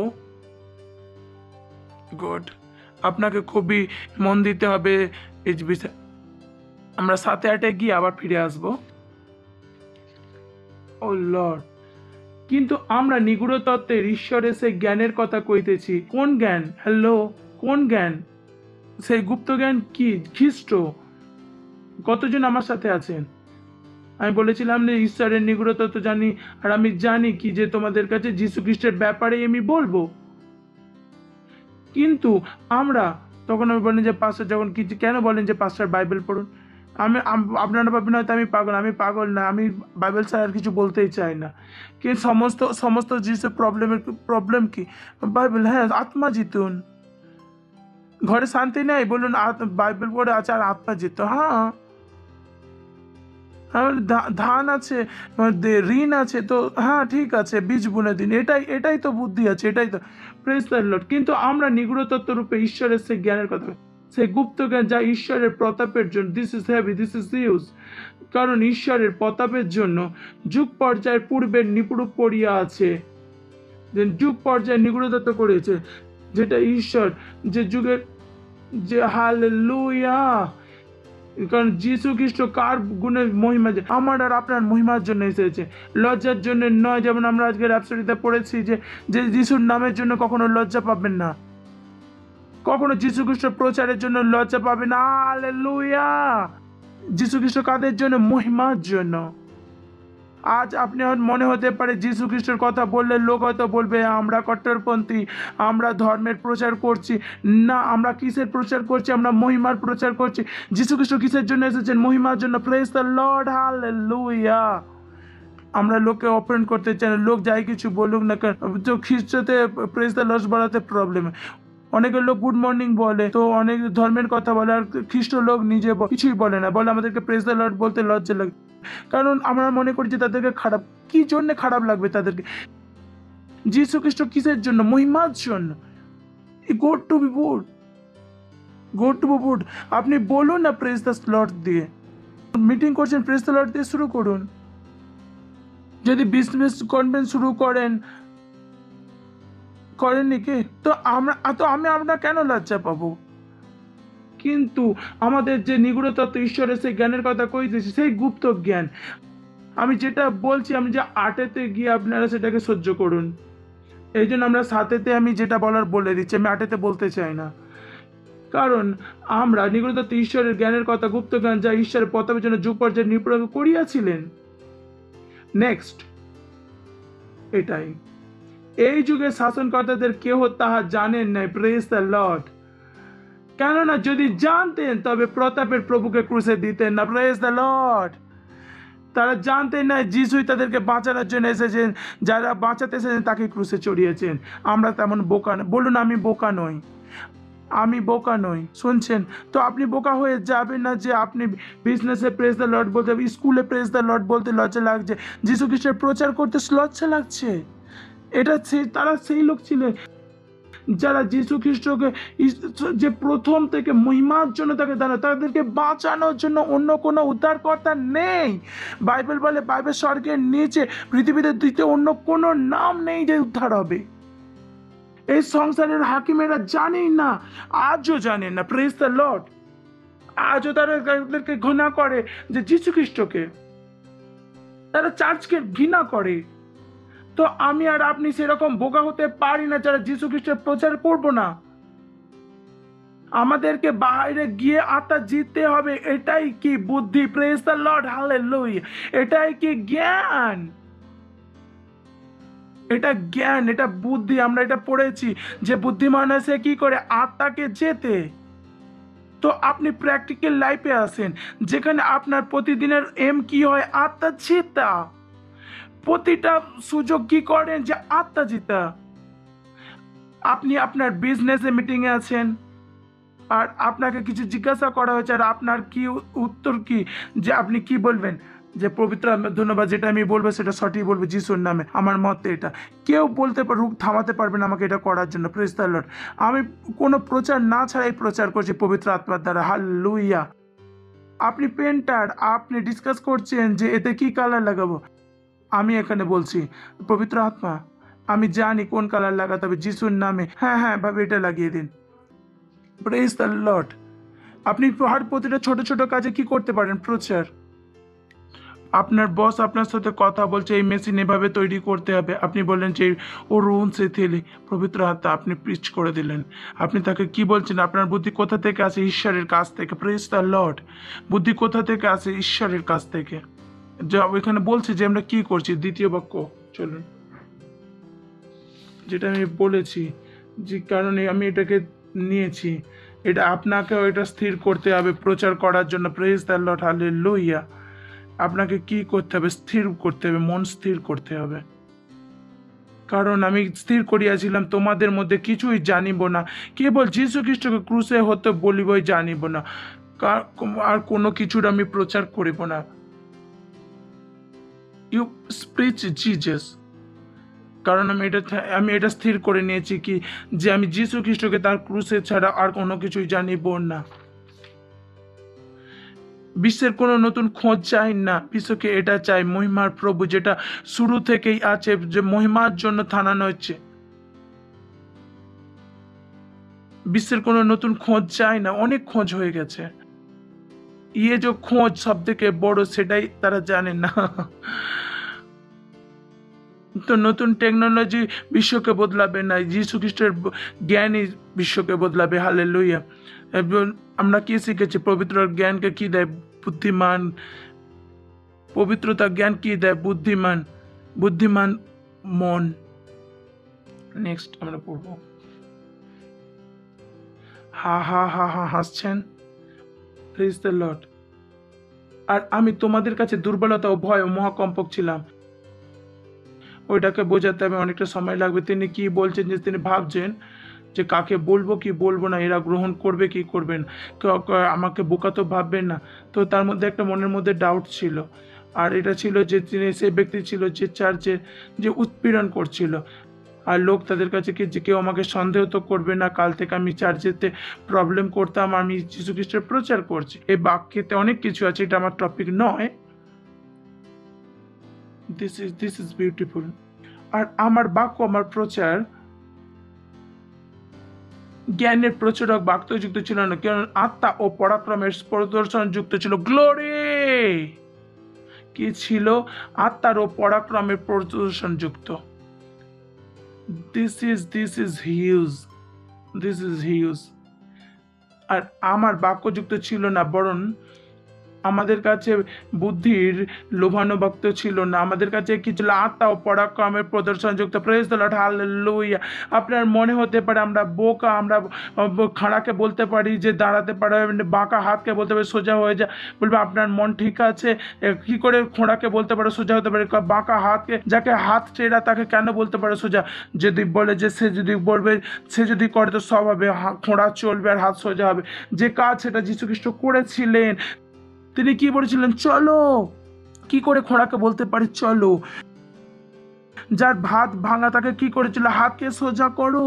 গড, আপনাকে খুবই মন দিতে হবে এই বিষয়ে। আমরা 7-8 গিয়ে আবার ফিরে আসবো। ও লর্ড, কিন্তু আমরা নিগূঢ় তত্ত্বের ঈশ্বরের সেই জ্ঞানের কথা কইতেছি। কোন জ্ঞান? হ্যালো, কোন জ্ঞান? সেই গুপ্ত জ্ঞান কি? খ্রিস্ট। কতজন আমার সাথে আছেন? আমি বলেছিলাম যে ঈশ্বরের নিগূঢ় তত্ত্ব জানি, আর আমি জানি কি যে তোমাদের কাছে যীশু খ্রিস্টের ব্যাপারে আমি বলবো। কিন্তু আমরা তখন আমি বলেন যে পাস্টার, যখন কিছু কেন বলেন যে পাস্টার বাইবেল পড়ুন, আপনারা ভাবেন হয়তো আমি পাগল না, আমি বাইবেল ছাড়া আর কিছু বলতেই চাই না। কিন্তু সমস্ত জিনিসের প্রবলেম কি? বাইবেল, হ্যাঁ, আত্মা জিতুন। ঘরে শান্তি নেই, বলুন বাইবেল পড়ে আছে আর আত্মা জিত। হ্যাঁ, ধান আছে, ঋণ আছে, তো হ্যাঁ ঠিক আছে, বীজ বুনে দিন। এটাই তো বুদ্ধি আছে, এটাই তো। Praise the Lord. কিন্তু আমরা নিগূঢ় তত্ত্ব রূপে ঈশ্বরের সেই জ্ঞানের কথা, সেই গুপ্ত জ্ঞান যা ঈশ্বরের প্রতাপের জন্য, this is heavy, this is use. কারণ ঈশ্বরের প্রতাপের জন্য যুগ পর্যায়ের পূর্বের নিপুরূপ করিয়া আছে, যে যুগ পর্যায়ে নিগূঢ় তত্ত্ব করেছে, যেটা ঈশ্বর যে যুগের যে হালেলুয়া। কারণ যীশু খ্রিস্ট কার গুণের মহিমা? আমার আর আপনার মহিমার জন্য এসেছে, লজ্জার জন্য নয়। যেমন আমরা আজকে রাপসোডিতে পড়েছি যে যিশুর নামের জন্য কখনো লজ্জা পাবেন না, কখনো যীশু খ্রিস্ট প্রচারের জন্য লজ্জা পাবেন না। হালেলুয়া। যীশু খ্রিস্ট কাদের জন্য? মহিমার জন্য। আজ আপনি মনে হতে পারে যীশু খ্রিস্টের কথা বললে লোক হয়তো বলবে আমরা কট্টরপন্থী, আমরা ধর্মের প্রচার করছি। না, আমরা কিসের প্রচার করছি? আমরা মহিমার প্রচার করছি। যীশু খ্রিস্ট কিসের জন্য এসেছেন? মহিমার জন্য। Praise the Lord, hallelujah. আমরা লোককে অপেন করতে চাই না, লোক যাই কিছু বলুক না কেন। তো খ্রিস্টতে প্রেজ দ্য লর্ড বলাতে প্রবলেম। অনেকে লোক গুড মর্নিং বলে, তো অনেক ধর্মের কথা বলে, আর খ্রিস্ট লোক নিজে কিছুই বলে না, বলে আমাদেরকে প্রেজ দ্য লর্ড বলতে লজ্জা লাগে। কারণ আমরা মনে করি যে তাদেরকে খারাপ। কি জন্য খারাপ লাগবে তাদেরকে? যীশু খ্রিস্ট কিসের জন্য? মহিমার জন্য। Go to be good. আপনি বলুন না প্রেজ দ্য লর্ড দিয়ে। মিটিং করছেন, প্রেজ দ্য লর্ড দিয়ে শুরু করুন। যদি বিজনেস কনভেন্স শুরু করেননি কি, তো আমি আপনার কেন লজ্জা পাবো? কিন্তু আমাদের যে নিগূঢ় তত্ত্ব ঈশ্বরের সেই জ্ঞানের কথা কইতেছি, সেই গুপ্ত জ্ঞান, আমি যেটা বলছি, আমি যে 8-তে গিয়ে আপনারা সেটাকে সহ্য করুন। এই জন্য আমরা 7-তে আমি যেটা বলার বলে দিচ্ছি, আমি 8-তে বলতে চাই না। কারণ আমরা নিগূঢ় তত্ত্ব ঈশ্বরের জ্ঞানের কথা, গুপ্ত জ্ঞান যা ঈশ্বরের প্রতাপের জন্য যুগ পর্যায়ে নিপুণ করিয়াছিলেন। নেক্সট, এটাই এই যুগের শাসনকর্তাদের কেহ তাহা জানেন নাই। Praise the Lord. কেননা যদি জানতেন তবে প্রতাপের প্রভুকে ক্রুশে দিতেন না। Praise the Lord. তারা জানতেন না যিশুই তাদেরকে বাঁচানোর জন্য এসেছেন, যারা বাঁচাতে এসেছেন তাকে ক্রুশে চড়িয়েছেন। আমরা তেমন বোকা না। বলুন আমি বোকা নই। শুনছেন তো? আপনি বোকা হয়ে যাবেন না যে আপনি বিজনেসে প্রেজ দ্য লর্ড বলতে, স্কুলে প্রেজ দ্য লর্ড বলতে লজ্জা লাগছে, যীশু খ্রিস্টের প্রচার করতে লজ্জা লাগছে। তারা সেই লোক ছিলেন যারা যীশু খ্রিস্টকে যে প্রথম থেকে মহিমার জন্য তাকে দাঁড়া, তাদেরকে বাঁচানোর জন্য অন্য কোনো উদ্ধারকর্তা নেই। বাইবেল বলে বাইবেল স্বর্গের নিচে পৃথিবীতে দ্বিতীয় অন্য কোনো নাম নেই যে উদ্ধার হবে। এই সংসারের হাকিমেরা জানেই না, আজও জানেন না। Praise the Lord. আজও তাদেরকে ঘৃণা করে যে যীশু খ্রিস্টকে, তারা চার্চকে ঘৃণা করে। তো আমি আর আপনি সেরকম বোকা হতে পারি না যারা যীশু খ্রিস্টের প্রচার করব না। আমাদেরকে বাইরে গিয়ে আত্মা জিততে হবে। এটাই কি বুদ্ধি? Praise the Lord, hallelujah. এটাই কি জ্ঞান? এটা জ্ঞান, এটা বুদ্ধি। আমরা এটা পড়েছি যে বুদ্ধিমান সে কি করে? আত্মাকে জেতে। তো আপনি প্র্যাকটিক্যাল লাইফে আসেন, যেখানে আপনার প্রতিদিনের এম কি হয়? আত্মা জেতা। প্রতিটা সুযোগ কি করেন? যে আত্মা জিতা। আপনি আপনার বিজনেসে মিটিংয়ে আছেন, আর আপনাকে কিছু জিজ্ঞাসা করা হয়েছে, আর আপনার কি উত্তর কি, যে আপনি কি বলবেন, যে পবিত্র আত্মা ধন্যবাদ, যেটা আমি বলবো সেটা সঠিক বলবো যিশুর নামে। আমার মতে এটা কেউ বলতে থামাতে পারবে না আমাকে এটা করার জন্য। Praise the Lord. আমি কোনো প্রচার না ছাড়াই প্রচার করছি পবিত্র আত্মার দ্বারা। হাল্লেলুয়া। আপনি পেন্টার, আপনি ডিসকাস করছেন যে এতে কি কালার লাগাবো, আমি এখানে বলছি পবিত্র আত্মা আমি জানি কোন কালার লাগাতে হবে যিশুর নামে। হ্যাঁ হ্যাঁ ভাবে এটা লাগিয়ে দিন। Praise the Lord. আপনি হর প্রতিটা ছোট ছোট কাজে কি করতে পারেন? প্রচার। আপনার বস আপনার সাথে কথা বলছে এই মেশিন এভাবে তৈরি করতে হবে, আপনি বললেন যে ও রুন সে থেলি, পবিত্র আত্মা আপনি প্রিচ করে দিলেন। আপনি তাকে কি বলছেন? আপনার বুদ্ধি কোথা থেকে আসে? ঈশ্বরের কাছ থেকে। Praise the Lord. বুদ্ধি কোথা থেকে আসে? ঈশ্বরের কাছ থেকে। যা ওইখানে বলছে যে আমরা কি করছি, দ্বিতীয় বাক্য চলুন, যেটা আমি বলেছি যে কারণে আমি এটাকে নিয়েছি, এটা আপনাকেও এটা স্থির করতে হবে প্রচার করার জন্য। Praise the Lord. হালেলুয়া। আপনাকে কি করতে হবে? স্থির করতে হবে, মন স্থির করতে হবে। কারণ আমি স্থির করিয়াছিলাম তোমাদের মধ্যে কিছুই জানিব না, কেবল যীশু খ্রিস্টকে ক্রুশে হতে বলিবই জানিব না, আর কোনো কিছুর আমি প্রচার করিব না। You preach Jesus. কারণ আমি এটা স্থির করে নিয়েছি কি, যে আমি যীশু খ্রিস্টকে তার ক্রুশে ছাড়া আর কোনো কিছুই জানিব না। বিশ্বের কোনো নতুন খোঁজ চাই না, বিশ্বকে এটা চাই মহিমার প্রভু, যেটা শুরু থেকেই আছে, যে মহিমার জন্য থানানো হচ্ছে। বিশ্বের কোনো নতুন খোঁজ চাই না, অনেক খোঁজ হয়ে গেছে। ইয়ে যে খোঁজ সব থেকে বড়, সেটাই তারা জানে না। তো নতুন টেকনোলজি বিশ্বকে বদলাবে না, যীশু খ্রিস্টের জ্ঞানই বিশ্বকে বদলাবে। হালেলুয়া। আমরা কি শিখেছি? পবিত্র জ্ঞানকে কি দেয়? বুদ্ধিমান। পবিত্রতা জ্ঞান কি দেয়? বুদ্ধিমান। বুদ্ধিমান মন। নেক্সট আমরা পড়ব। হা হা হা হা হাসছেন। Praise the lord. আর আমি তোমাদের কাছে দুর্বলতা ও ভয় ও মহাকম্পক ছিলাম। ওইটাকে বোঝাতে হবে অনেকটা সময় লাগবে। তিনি কি বলছেন, যে তিনি ভাবছেন যে কাকে বলবো কি বলবো না, এরা গ্রহণ করবে কি করবে না, আমাকে বোকা তো ভাববেন না। তো তার মধ্যে একটা মনের মধ্যে ডাউট ছিল, আর এটা ছিল যে তিনি সেই ব্যক্তি ছিল যে চার্চে যে উৎপীড়ন করছিল, আর লোক তাদের কাছে কি যে কেউ আমাকে সন্দেহ তো করবে না, কাল থেকে আমি চার্চেতে প্রবলেম করতাম, আমি যীশু খ্রিস্টের প্রচার করছি। এই বাক্যেতে অনেক কিছু আছে, এটা আমার টপিক নয়। This is beautiful. আর আমার বাক্য, আমার প্রচার জ্ঞানের প্রচারক বাক্যযুক্ত ছিল না, কারণ আত্মা ও পরাক্রমের প্রদর্শন যুক্ত ছিল। গ্লোরি কি ছিল? আত্মার ও পরাক্রমের প্রদর্শন যুক্ত। This is huge. আর আমার বাক্যযুক্ত ছিল না, বরং আমাদের কাছে বুদ্ধির লোভানো ভক্ত ছিল না, আমাদের কাছে কি ছিল? আত্মা ও পরাক্রমের প্রদর্শন যুক্ত। Praise the Lord. হালেলুয়া। আপনার মনে হতে পারে আমরা বোকা, আমরা খাড়াকে বলতে পারি যে দাঁড়াতে পারে, বাঁকা হাতকে বলতে পারি সোজা হয়ে যায়, বলবে আপনার মন ঠিক আছে। কি করে খোঁড়াকে বলতে পারে সোজা হতে পারে? বাঁকা হাতকে, যাকে হাত টেরা তাকে কেন বলতে পারে সোজা? যদি বলে যে সে যদি বলবে, সে যদি করে তো সব হবে, খোঁড়া চলবে আর হাত সোজা হবে। যে কাজ সেটা যীশু খ্রিস্ট করেছিলেন। তিনি কি বলেছিলেন? চলো। কি করে খোঁড়াকে বলতে পারি চলো? যার ভাত ভাঙা তাকে কি করেছিল? হাতকে সোজা করো।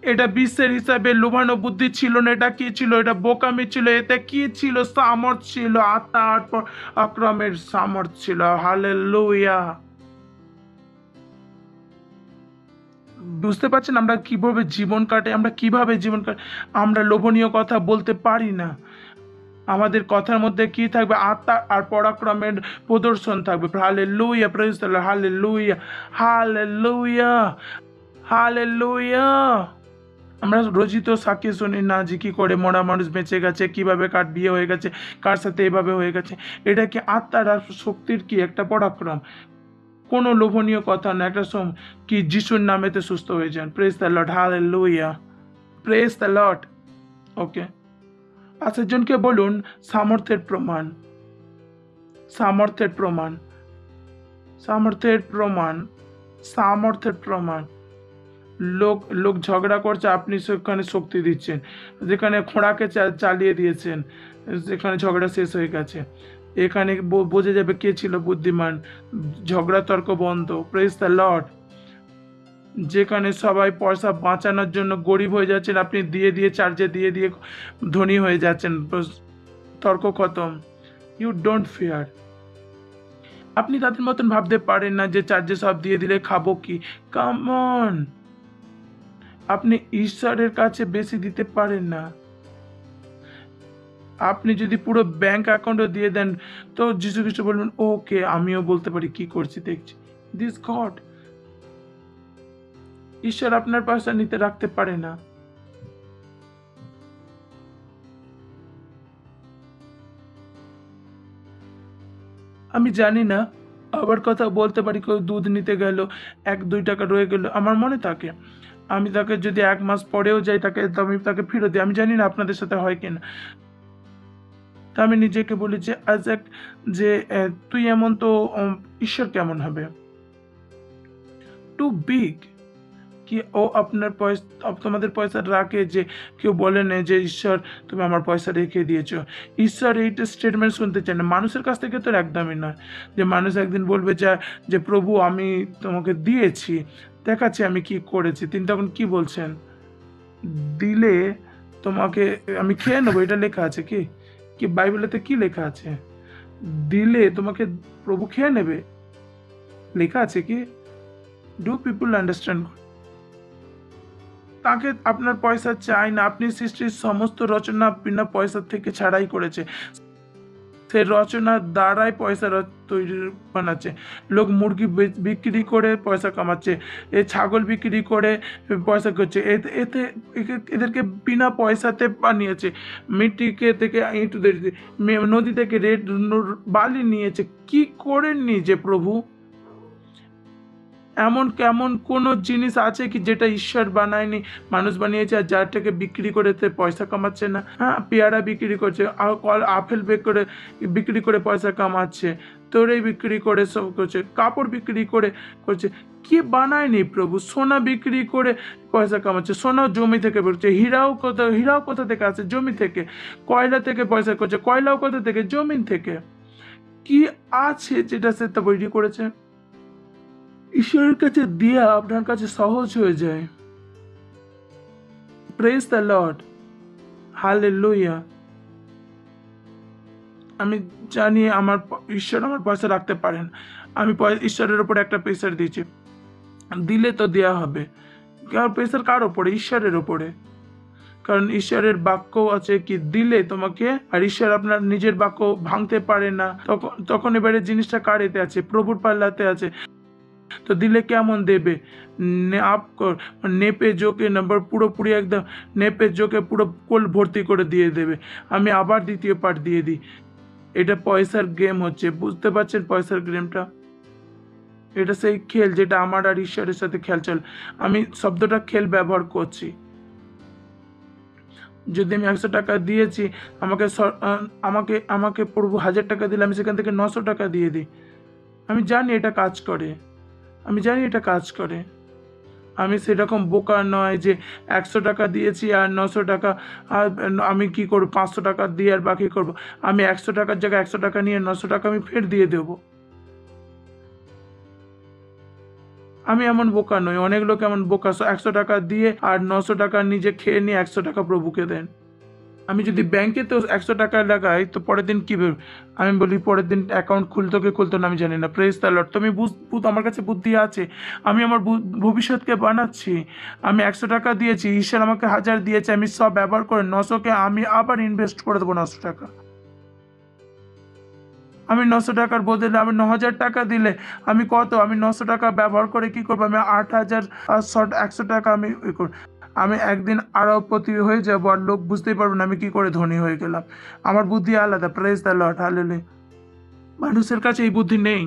এটা বিশ্বের হিসাবে লোভানো বুদ্ধি ছিল না, এটা কি ছিল? এটা বোকামি ছিল। এতে কি ছিল? সামর্থ্য ছিল, আত্মার আক্রমের সামর্থ্য ছিল। হালেলুয়া। বুঝতে পারছেন আমরা কিভাবে জীবন কাটে? আমরা লোভনীয় কথা বলতে পারি না। আমাদের কথার মধ্যে কি থাকবে? আত্মা আর পরাক্রমের প্রদর্শন থাকবে। Hallelujah. Praise the Lord. Hallelujah. Hallelujah. Hallelujah. আমরা রোজই তো সাক্ষী শুনি না যে কি করে মরা মানুষ বেঁচে গেছে, কিভাবে কার বিয়ে হয়ে গেছে, কার সাথে এভাবে হয়ে গেছে। এটা কি আত্মার আর শক্তির কি একটা পরাক্রম? কোনো লোভনীয় কথা না, একটা কি যিশুর নামেতে সুস্থ হয়ে যান। Praise the Lord. Hallelujah. Praise the lord. Okay, পাঁচজনকে বলুন সামর্থ্যের প্রমাণ। সামর্থ্যের প্রমাণ। সামর্থ্যের প্রমাণ। সামর্থ্যের প্রমাণ। লোক লোক ঝগড়া করছে, আপনি সেখানে শক্তি দিচ্ছেন। যেখানে খোঁড়াকে চালিয়ে দিয়েছেন, যেখানে ঝগড়া শেষ হয়ে গেছে, এখানে বোঝা যাবে কে ছিল বুদ্ধিমান। ঝগড়া তর্ক বন্ধ। Praise the lord. যেখানে সবাই পয়সা বাঁচানোর জন্য গরিব হয়ে যাচ্ছেন, আপনি দিয়ে দিয়ে চার্জে দিয়ে দিয়ে ধনী হয়ে যাচ্ছেন। তর্ক খতম। You don't fear. আপনি তাদের মতন ভাবতে পারেন না যে চার্জে সব দিয়ে দিলে খাবো কি। কাম অন, আপনি ঈশ্বরের কাছে বেশি দিতে পারেন না। আপনি যদি পুরো ব্যাংক অ্যাকাউন্টও দিয়ে দেন তো যিশু খ্রিস্ট বলবেন ওকে, আমিও বলতে পারি কি করছি দেখছি। দিস গড, ঈশ্বর আপনার পয়সা নিতে রাখতে পারে না। আমি জানি না, আবার কথা বলতে পারি কেউ দুধ নিতে গেল, 1-2 টাকা রয়ে গেল, আমার মনে থাকে আমি তাকে যদি 1 মাস পরেও যাই আমি তাকে ফেরত দিই। আমি জানি না আপনাদের সাথে হয় কিনা। তা আমি নিজেকে বলি যে যে তুই এমন তো ঈশ্বর কেমন হবে? টু বিগ কি ও আপনার পয়সা, তোমাদের পয়সা রাখে? যে কেউ বলে না যে ঈশ্বর তুমি আমার পয়সা রেখে দিয়েছো। ঈশ্বর এইটা স্টেটমেন্ট শুনতে চায় না, মানুষের কাছ থেকে তো একদমই নয়। যে মানুষ একদিন বলবে যে প্রভু আমি তোমাকে দিয়েছি, দেখাচ্ছি আমি কি করেছি। তিনি তখন কি বলছেন? দিলে তোমাকে আমি খেয়ে নেবো, এটা লেখা আছে কি? কি বাইবেলেতে কি লেখা আছে? দিলে তোমাকে প্রভু খেয়ে নেবে, লেখা আছে কি? Do people understand? তাকে আপনার পয়সা চাই না। আপনি সৃষ্টির সমস্ত রচনা বিনা পয়সা থেকে ছাড়াই করেছে। সেই রচনার দ্বারাই পয়সা তৈরি বানাচ্ছে। লোক মুরগি বিক্রি করে পয়সা কামাচ্ছে, ছাগল বিক্রি করে পয়সা করছে। এতে এদেরকে বিনা পয়সাতে বানিয়েছে। মিট্টিকে থেকে ইট, নদী থেকে রেড বালি নিয়েছে। কি করে নিজে প্রভু? এমন কেমন কোনো জিনিস আছে কি যেটা ঈশ্বর বানায়নি, মানুষ বানিয়েছে? আর যারটাকে বিক্রি করে পয়সা কামাচ্ছে না? হ্যাঁ, পেয়ারা বিক্রি করছে, আপেল বিক্রি করে পয়সা কামাচ্ছে, তোরেই বিক্রি করে সব করছে, কাপড় বিক্রি করছে। কি বানায়নি প্রভু? সোনা বিক্রি করে পয়সা কামাচ্ছে, সোনাও জমি থেকে বেরোচ্ছে। হীরাও কোথা থেকে আছে? জমি থেকে। কয়লা থেকে পয়সা করছে, কয়লাও কোথা থেকে? জমিন থেকে। কি আছে যেটা সে তৈরি করেছে? ঈশ্বরের কাছে দিয়া আপনার কাছে সহজ হয়ে যায়। Praise the Lord, hallelujah. আমি জানি আমার ঈশ্বর আমার পয়সা রাখতে পারেন। আমি ঈশ্বরের উপরে একটা প্রেসার দিয়েছি, দিলে তো দেয়া হবে। প্রেসার কার ওপরে? ঈশ্বরের ওপরে। কারণ ঈশ্বরের বাক্য আছে কি দিলে তোমাকে, আর ঈশ্বর আপনার নিজের বাক্য ভাঙতে পারে না। তখন এবারে জিনিসটা কার এতে আছে? প্রভুর পাল্লাতে আছে। তো দিলে কেমন দেবে? নেপে জোকে নাম্বার পুরোপুরি একদম নেপে জোকে পুরো কোল ভর্তি করে দিয়ে দেবে। আমি আবার দ্বিতীয় পার্ট দিয়ে দিই। এটা পয়সার গেম হচ্ছে, বুঝতে পারছেন? পয়সার গেমটা এটা সেই খেল যেটা আমার আর ঈশ্বরের সাথে খেল চল। আমি শব্দটা খেল ব্যবহার করছি। যদি আমি 100 টাকা দিয়েছি, আমাকে প্রভু 1000 টাকা দিলে আমি সেখান থেকে 900 টাকা দিয়ে দিই। আমি জানি এটা কাজ করে, আমি সেরকম বোকা নয় যে 100 টাকা দিয়েছি আর 900 টাকা আর আমি কি করব, 500 টাকা দিয়ে আর বাকি করব। আমি 100 টাকার জায়গায় 100 টাকা নিয়ে 900 টাকা আমি ফের দিয়ে দেব। আমি এমন বোকা নই। অনেক লোক এমন বোকা, 100 টাকা দিয়ে আর 900 টাকা নিজে খেয়ে নিয়ে 100 টাকা প্রভুকে দেন। আমি যদি ব্যাংকে তো 100 টাকা লাগাই তো পরের দিন কি আমি বলি পরের দিন অ্যাকাউন্ট খুলতো না, আমি জানি না। Praise the lord. তুমি আমার কাছে বুদ্ধি আছে, আমি আমার ভবিষ্যৎকে বানাচ্ছি। আমি 100 টাকা দিয়েছি, ঈশ্বর আমাকে 1000 দিয়েছে, আমি সব ব্যবহার করে 900কে আমি আবার ইনভেস্ট করে দেবো। 900 টাকা আমি 900 টাকার বদলে আমি 9000 টাকা দিলে আমি 900 টাকা ব্যবহার করে কি করবো? আমি 100 টাকা আমি একদিন আরবপতি হয়ে যাবো, আর লোক বুঝতেই পারবে না আমি কি করে ধনী হয়ে গেলাম। আমার বুদ্ধি আলাদা। Praise the Lord, hallelujah. মানুষের কাছে এই বুদ্ধি নেই।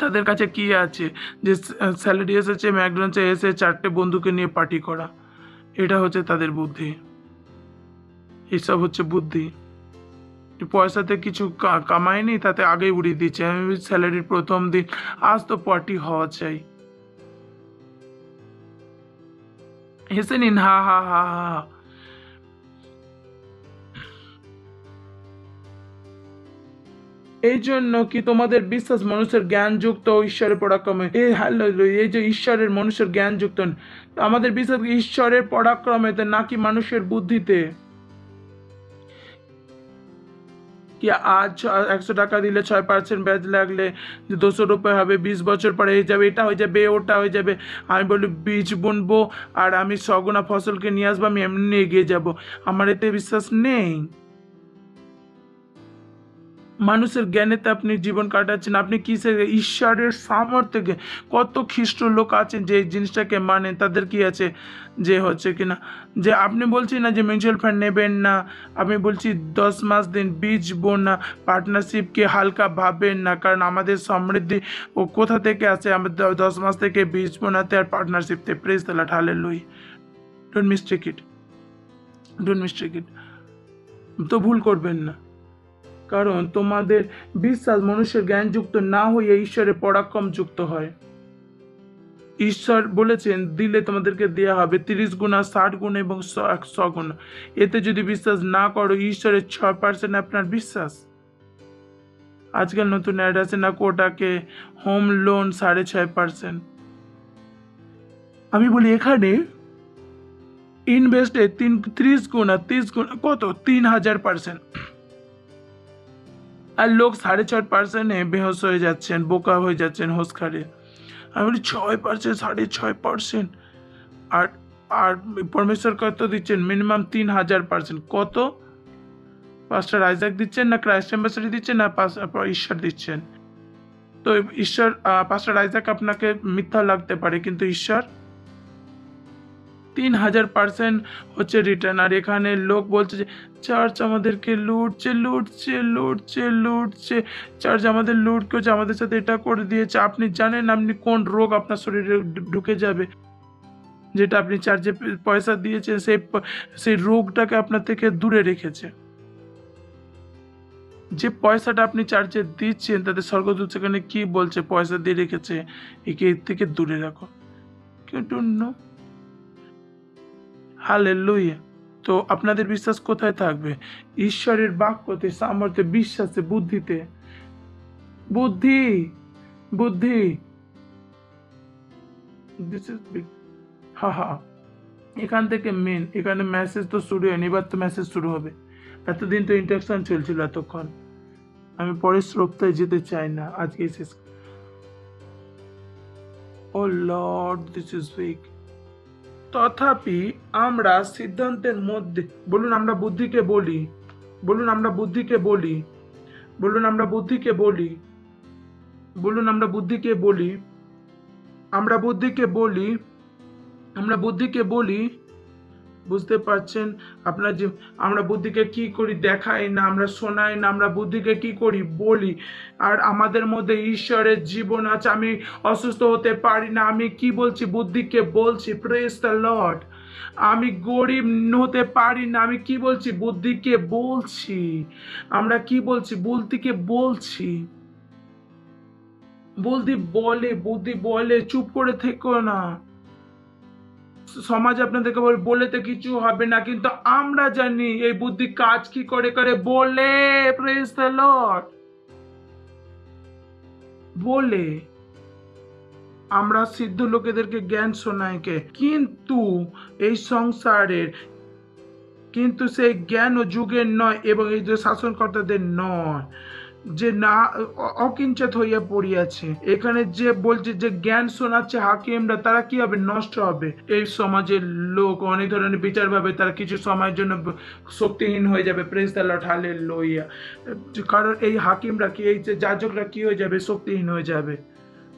তাদের কাছে কি আছে? যে স্যালারি এসেছে, ম্যাকডোনাল্ডসে এসে 4টে বন্ধুকে নিয়ে পার্টি করা, এটা হচ্ছে তাদের বুদ্ধি। এইসব হচ্ছে বুদ্ধি। পয়সাতে কিছু কামায়নি, তাতে আগেই উড়িয়ে দিচ্ছে। আমি স্যালারির প্রথম দিন, আজ তো পার্টি হওয়া চাই। হেসে নিন, হা হা হা হা। এই জন্য কি তোমাদের বিশ্বাস মানুষের জ্ঞানযুক্ত ও ঈশ্বরের পরাক্রমে? এই যে ঈশ্বরের মানুষের জ্ঞানযুক্ত, আমাদের বিশ্বাস কি ঈশ্বরের পরাক্রমেতে নাকি মানুষের বুদ্ধিতে? কি আজ 100 টাকা দিলে 6% ব্যাজ লাগলে 200 রুপয়ে হবে, 20 বছর পরে হয়ে যাবে, এটা হয়ে যাবে, ওটা হয়ে যাবে। আমি বলি বীজ বুনবো আর আমি সগুনা ফসলকে নিয়ে আসবো, আমি এমনি এগিয়ে যাব। আমার এতে বিশ্বাস নেই। মানুষের জ্ঞানেতে আপনি জীবন কাটাচ্ছেন, আপনি কিসে? ঈশ্বরের সামর্থ্যকে। কত খ্রিস্ট লোক আছেন যে এই জিনিসটাকে মানেন, তাদের কি আছে যে হচ্ছে কিনা যে আপনি বলছি না যে মিউচুয়াল ফান্ড নেবেন না, আমি বলছি 10 মাস দিন বীজ বোন না, পার্টনারশিপকে হালকা ভাববেন না, কারণ আমাদের সমৃদ্ধি ও কোথা থেকে আছে? আমাদের 10 মাস থেকে বীজ বোনাতে আর পার্টনারশিপতে। Praise the Lord, hallelujah. Don't mistake it, don't mistake it. তো ভুল করবেন না, কারণ তোমাদের বিশ্বাস মানুষের জ্ঞানযুক্ত না হয়ে ঈশ্বরের পরাক্রম যুক্ত হয়। ঈশ্বর বলেছেন দিলে তোমাদেরকে দেওয়া হবে 30 গুণা, 60 গুণা এবং 100 গুণা। এতে যদি বিশ্বাস না করো, ঈশ্বরের 6% আপনার বিশ্বাস। আজকাল নতুন অ্যাড আছে না, কোটাকে হোম লোন 6.5%। আমি বলি এখানে ইনভেস্টে 30 গুণা কত? 3000%। আর লোক 6.5%-এ বেহোশ হয়ে যাচ্ছেন, বোকা হয়ে যাচ্ছেন, হোশ খারে। আমি বলি 6%, 6.5%। আর আর পরমেশ্বর কত দিচ্ছেন? মিনিমাম 3000%। কত? পাস্টার আইজাক দিচ্ছেন না ক্রাইস্ট অ্যাম্বাসেডর দিচ্ছেন না ঈশ্বর দিচ্ছেন? তো ঈশ্বর, পাস্টার আইজাক আপনাকে মিথ্যা লাগতে পারে, কিন্তু ঈশ্বর 3000% হচ্ছে রিটার্ন। আর এখানে লোক বলছে যে চার্চ আমাদেরকে লুটছে লুটছে লুটছে লুটছে, চার্চ আমাদের লুট করছে, আমাদের সাথে এটা করে দিয়েছে। আপনি জানেন আপনি কোন রোগ আপনার শরীরে ঢুকে যাবে? যেটা আপনি চার্চে পয়সা দিয়েছেন, সেই রোগটাকে আপনার থেকে দূরে রেখেছে। যে পয়সাটা আপনি চার্চে দিচ্ছেন, তাতে স্বর্গদূত সেখানে কি বলছে? পয়সা দিয়ে রেখেছে, একে এর থেকে দূরে রাখো। কেউ ডোন্ট নো। হালেলুয়া। তো আপনাদের বিশ্বাস কোথায় থাকবে? ঈশ্বরের বাক্যতে, সামর্থ্যে, বিশ্বাসে, বুদ্ধিতে। বুদ্ধি বুদ্ধি দিস ইজ বিগ। হা হা। এখান থেকে মেন, এখানে মেসেজ তো শুরু হয়নি, এবার তো মেসেজ শুরু হবে। এতদিন তো ইন্টারাকশন চলছিল এতক্ষণ। আমি পরের সপ্তাহে যেতে চাই না, আজকে শেষ। ও লর্ড, দিস ইজ বিগ। তথাপি আমরা সিদ্ধান্তের মধ্যে, বলুন আমরা বুদ্ধিকে বলি, বলুন আমরা বুদ্ধিকে বলি, বলুন আমরা বুদ্ধিকে বলি, বলুন আমরা বুদ্ধিকে বলি, আমরা বুদ্ধিকে বলি, আমরা বুদ্ধিকে বলি। বুঝতে পারছেন আপনার যে আমরা বুদ্ধিকে কি করি? দেখাই না, আমরা শোনাই না, আমরা বুদ্ধিকে কি করি? বলি। আর আমাদের মধ্যে ঈশ্বরের জীবন আছে। আমি অসুস্থ হতে পারি না, আমি কি বলছি? বুদ্ধিকে বলছি। Praise the Lord. আমি গরিব হতে পারি না, আমি কি বলছি? বুদ্ধিকে বলছি। আমরা কি বলছি? বুদ্ধিকে বলছি। বুদ্ধি বলে চুপ করে থেকো না। সমাজ আপনাদেরকে বলেতে কিছু হবে না, কিন্তু আমরা জানি এই বুদ্ধি কাজ কি করে করে বলে। Praise the lord. বলে আমরা সিদ্ধ লোকেদেরকে জ্ঞান শোনাই কে, কিন্তু এই সংসারের, কিন্তু সেই জ্ঞান ও যুগের নয় এবং এই যে শাসনকর্তাদের নয়, যে না অকিঞ্চিত হইয়া পড়িয়াছে। এখানে যে বলছে যে জ্ঞান শোনাচ্ছে হাকিমরা, তারা কি হবে? নষ্ট হবে। এই সমাজের লোক অনেক ধরনের বিচার ভাবে, তারা কিছু সময়ের জন্য শক্তিহীন হয়ে যাবে। Praise the Lord, hallelujah. কারণ এই হাকিমরা কি, এই যে যাজকরা কি হয়ে যাবে? শক্তিহীন হয়ে যাবে।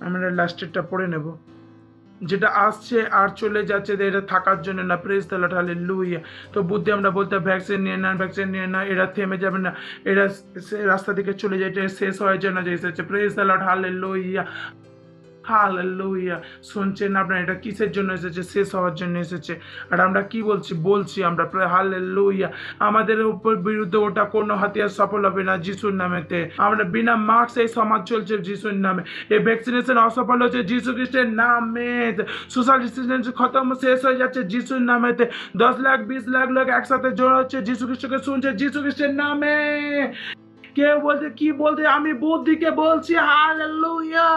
আমরা লাস্টেরটা পড়ে নেব, যেটা আসছে আর চলে যাচ্ছে, এটা থাকার জন্য না। Praise the Lord, hallelujah. তো বুদ্ধি আমরা বলতে ভ্যাকসিন নিয়ে না, ভ্যাকসিন নিয়ে না, এরা থেমে যাবে না, এরা রাস্তা দিকে চলে যায়, এটা শেষ হয়ে যায় না যে এসেছে। Praise the Lord, hallelujah. Hallelujah. শুনছেন আপনারা, এটা কিসের জন্য এসেছে? শেষ হওয়ার জন্য এসেছে। আর আমরা কি বলছি আমরা হালেলুয়া, আমাদের উপর বিরুদ্ধে ওটা কোনো হাতিয়ার সফল হবে না যিশুর নামেতে। আমরা বিনা মাস্ক এই সমাজ চলছে যিশুর নামে, এই ভ্যাকসিনেশন অসফল হচ্ছে যিশু খ্রিস্টের নামে, সোশ্যাল ডিস্টেন্স খতম শেষ হয়ে যাচ্ছে যিশুর নামেতে, 10 লাখ 20 লাখ লোক একসাথে জড়ো হচ্ছে যিশু খ্রিস্টকে শুনছে যিশু খ্রিস্টের নামে। কেউ বলছে কি বলতে, আমি বুদ্ধিকে বলছি হালেলুয়া।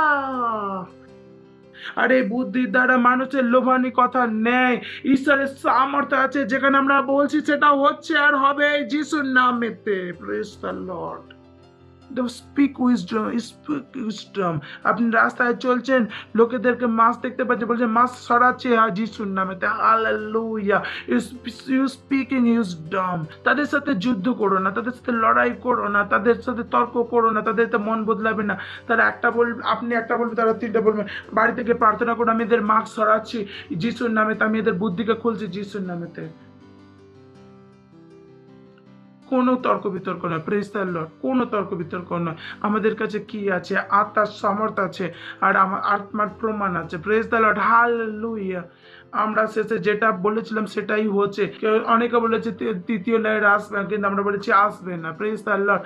আর এই বুদ্ধির দ্বারা মানুষের লোভানি কথা নেই, ঈশ্বরের সামর্থ্য আছে, যেখানে আমরা বলছি সেটা হচ্ছে আর হবে যিশুর নামেতে। Praise the lord. Speak wisdom. আপনি রাস্তায় চলছেন, লোকেদেরকে মাছ দেখতে পাচ্ছে, বলছে মাছ সরাচ্ছে যিশুর নামেতে, হালেলুয়া। You speaking wisdom. তাদের সাথে যুদ্ধ করো না, তাদের সাথে লড়াই করো না, তাদের সাথে তর্ক করো না, তাদের তো মন বদলাবে না। তারা একটা বলবে, আপনি একটা বলবে, তারা 3টা বলবে। বাড়ি থেকে প্রার্থনা করো, আমি এদের মাস্ক সরাচ্ছি যিশুর নামেতে, আমি এদের বুদ্ধিকে খুলছি যিশুর নামেতে। কোনো তর্ক বিতর্ক নয়, প্রেজ দ্য লর্ড, কোনো তর্ক বিতর্ক নয়। আমাদের কাছে কি আছে? আত্মার সামর্থ্য আছে আর আমার আত্মার প্রমাণ আছে। Praise the Lord, hallelujah. আমরা শেষে যেটা বলেছিলাম সেটাই হচ্ছে। কেউ অনেকে বলেছে তৃতীয় লেয়ার আসবে, কিন্তু আমরা বলেছি আসবে না। Praise the Lord.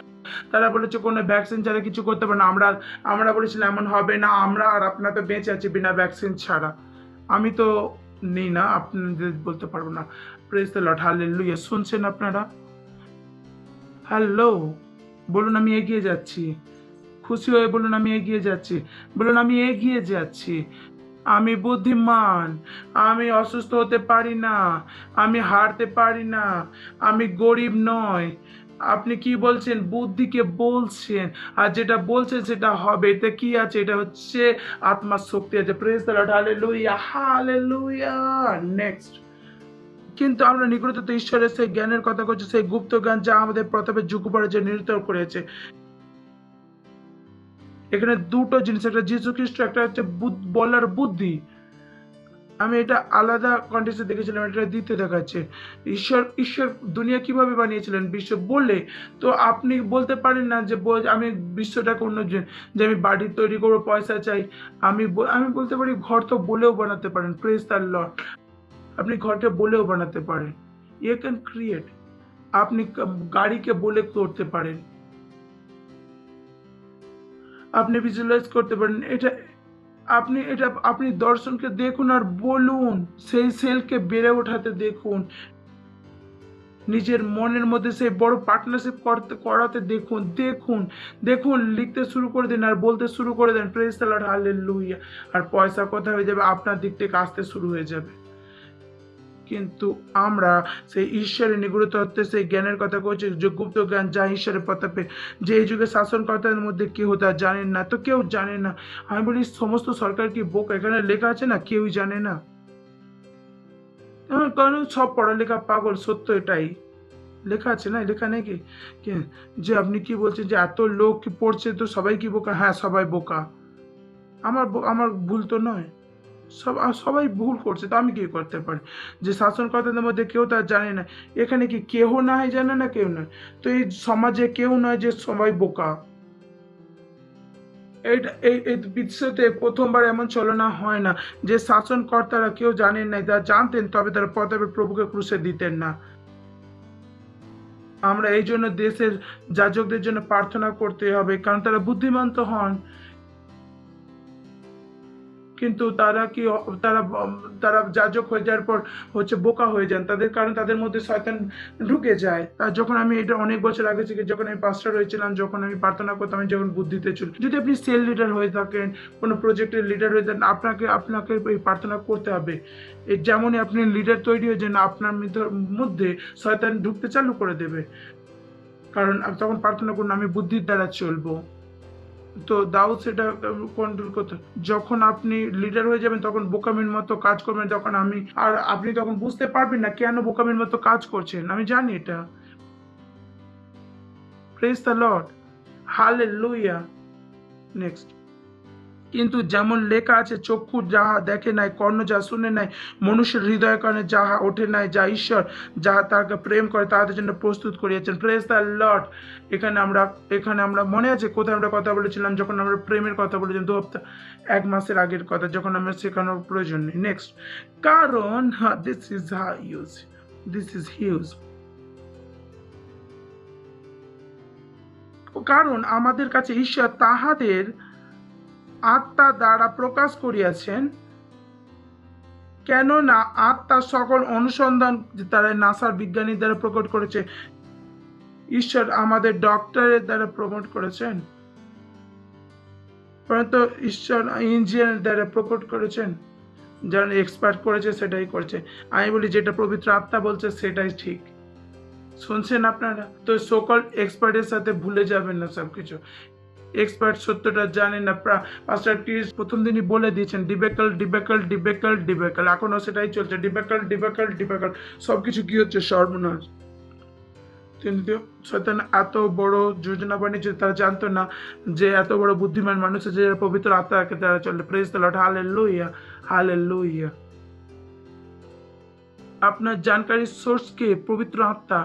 তারা বলেছে কোনো ভ্যাকসিন ছাড়া কিছু করতে পারে না, আমরা বলেছিলাম এমন হবে না। আমরা আর আপনারা তো বেঁচে আছি বিনা ভ্যাকসিন ছাড়া। আমি তো নেই না, আপনাদের বলতে পারবো না। Praise the Lord, hallelujah. শুনছেন আপনারা? হ্যালো, বলুন আমি এগিয়ে যাচ্ছি। খুশি হয়ে বলুন আমি এগিয়ে যাচ্ছি। বলুন আমি এগিয়ে যাচ্ছি। আমি বুদ্ধিমান, আমি অসুস্থ হতে পারি না, আমি হারতে পারি না, আমি গরিব নয়। আপনি কি বলছেন? বুদ্ধিকে বলছেন, আর যেটা বলছেন সেটা হবে। এতে কি আছে? এটা হচ্ছে আত্মার শক্তি আছে। Praise the Lord, hallelujah, hallelujah. Next, কিন্তু আমরা নিকটতর ঈশ্বরের সেই জ্ঞানের কথা করছি, সেই গুপ্ত জ্ঞান যা আমাদের প্রথমে যুগ পরে যে নির্মিত করেছে। এখানে দুটো জিনিস, একটা যীশু খ্রিস্ট, একটা হচ্ছে বলার বুদ্ধি। আমি এটা আলাদা কন্টেক্সটে দেখেছিলাম, এটা দিতে দেখাচ্ছে। ঈশ্বর দুনিয়া কিভাবে বানিয়েছিলেন? বিশ্ব বলে। তো আপনি বলতে পারেন না যে আমি বিশ্বটাকে অন্য যে আমি বাড়ি তৈরি করবো, পয়সা চাই। আমি বলতে পারি ঘর তো বলেও বানাতে পারেন। Praise the Lord. আপনি ঘরকে বলেও বানাতে পারেন। You can create. আপনি গাড়িকে বলে করতে পারেন, আপনি ভিজুয়ালাইজ করতে পারেন। আপনি দর্শনকে দেখুন আর বলুন, সেই সেলকে বেড়ে ওঠাতে দেখুন, নিজের মনের মধ্যে সেই বড় পার্টনারশিপ করাতে দেখুন লিখতে শুরু করে দিন আর বলতে শুরু করে দেন। Praise the Lord, hallelujah. আর পয়সা কথা হয়ে যাবে, আপনার দিক থেকে আসতে শুরু হয়ে যাবে। কিন্তু আমরা সেই ঈশ্বরের নিগূঢ় তত্ত্বে সেই জ্ঞানের কথা বলছি, যে গুপ্ত জ্ঞান যা ঈশ্বরের প্রতাপে, যে এই যুগে শাসনকর্তাদের মধ্যে কেউ তা জানেন না। তো কেউ জানে না। আমি বলি সমস্ত সরকার কি বোকা? এখানে লেখা আছে না কেউই জানে না। কারণ সব পড়ালেখা পাগল, সত্য এটাই লেখা আছে না, লেখা নেই কি? যে আপনি কি বলছেন যে এত লোক কি পড়ছে তো সবাই কি বোকা? হ্যাঁ, সবাই বোকা। আমার ভুল তো নয়, সবাই ভুল করছে। তো আমি কি করতে পারি? যে শাসনকর্তাদের মধ্যে কেউ তা জানে না। এখানে কি কেউ না হয় জানে না? কেউ নয়। তো এই সমাজে কেউ নয় যে সবাই বোকা। এই বিশ্বতে প্রথমবার এমন চলনা হয় না যে শাসনকর্তারা কেউ জানেন না। যারা জানতেন তবে তারা প্রতাপের প্রভুকে ক্রুশে দিতেন না। আমরা এই জন্য দেশের যাজকদের জন্য প্রার্থনা করতে হবে, কারণ তারা বুদ্ধিমান তো হন, কিন্তু তারা যাজক হয়ে যাওয়ার পর হচ্ছে বোকা হয়ে যান। কারণ তাদের মধ্যে শয়তান ঢুকে যায়। আর যখন আমি এটা অনেক বছর আগে থেকে, যখন আমি পাস্টার হয়েছিলাম, যখন আমি প্রার্থনা করতাম, আমি যখন বুদ্ধিতে ছিল। যদি আপনি সেল লিডার হয়ে থাকেন, কোনো প্রজেক্টের লিডার হয়ে থাকেন, আপনাকে এই প্রার্থনা করতে হবে। যেমনই আপনি লিডার তৈরি হয়ে যান, আপনার মধ্যে শয়তান ঢুকতে চালু করে দেবে। কারণ তখন প্রার্থনা করুন, আমি বুদ্ধির দ্বারা চলবো। তো দাউদ সেটা কন্ট্রোল করতে। যখন আপনি লিডার হয়ে যাবেন তখন বোকামির মতো কাজ করবেন, আপনি তখন বুঝতে পারবেন না কেন বোকামির মতো কাজ করছেন। আমি জানি এটা। Praise the Lord, hallelujah. Next, কিন্তু যেমন লেখা আছে, চক্ষু যাহা দেখে নাই, কর্ণ যা শুনে নাই, মনুষ্যের হৃদয় কানে যাহা ওঠে নাই, যা ঈশ্বর যাহা তাকে প্রেম করে তাদের জন্য প্রস্তুত করিয়াছেন। Praise the lord. এখানে আমরা মনে আছে কোথায় আমরা কথা বলেছিলাম, যখন আমরা প্রেমের কথা বলেছিলাম 1 মাসের আগের কথা, যখন আমরা শেখানোর প্রয়োজন নেই। নেক্সট, কারণ দিস ইজ হিউজ, কারণ আমাদের কাছে ঈশ্বর তাহাদের আত্মা দ্বারা প্রকাশ করিয়াছেন, কেননা আত্মা সকল অনুসন্ধান তারা নাসার বিজ্ঞানী দ্বারা প্রকট করেছে। ঈশ্বর আমাদের ডক্টরের দ্বারা প্রকট করেছেন, পরন্তু ঈশ্বর ইঞ্জিনিয়ার দ্বারা প্রকট করেছেন। যারা এক্সপার্ট করেছে সেটাই করেছে। আমি বলি যেটা পবিত্র আত্মা বলছে সেটাই ঠিক। শুনছেন আপনারা? তো সকল এক্সপার্টের সাথে ভুলে যাবেন না সবকিছু। এক্সপার্ট সত্যটা জানেন না। পাস্টার ক্রিস প্রথম দিনই বলে দিয়েছেন ডিবেকল, এখনো সেটাই চলছে, ডিবেকল। সবকিছু কি হচ্ছে? সর্বনাশ। কিন্তু শয়তান এত বড় যোজনা বানিয়েছে, তারা জানতো না যে এত বড় বুদ্ধিমান মানুষ আছে যারা পবিত্র আত্মাকে তারা চলে। Praise the Lord, hallelujah. আপনার জানকারির সোর্স কে? পবিত্র আত্মা।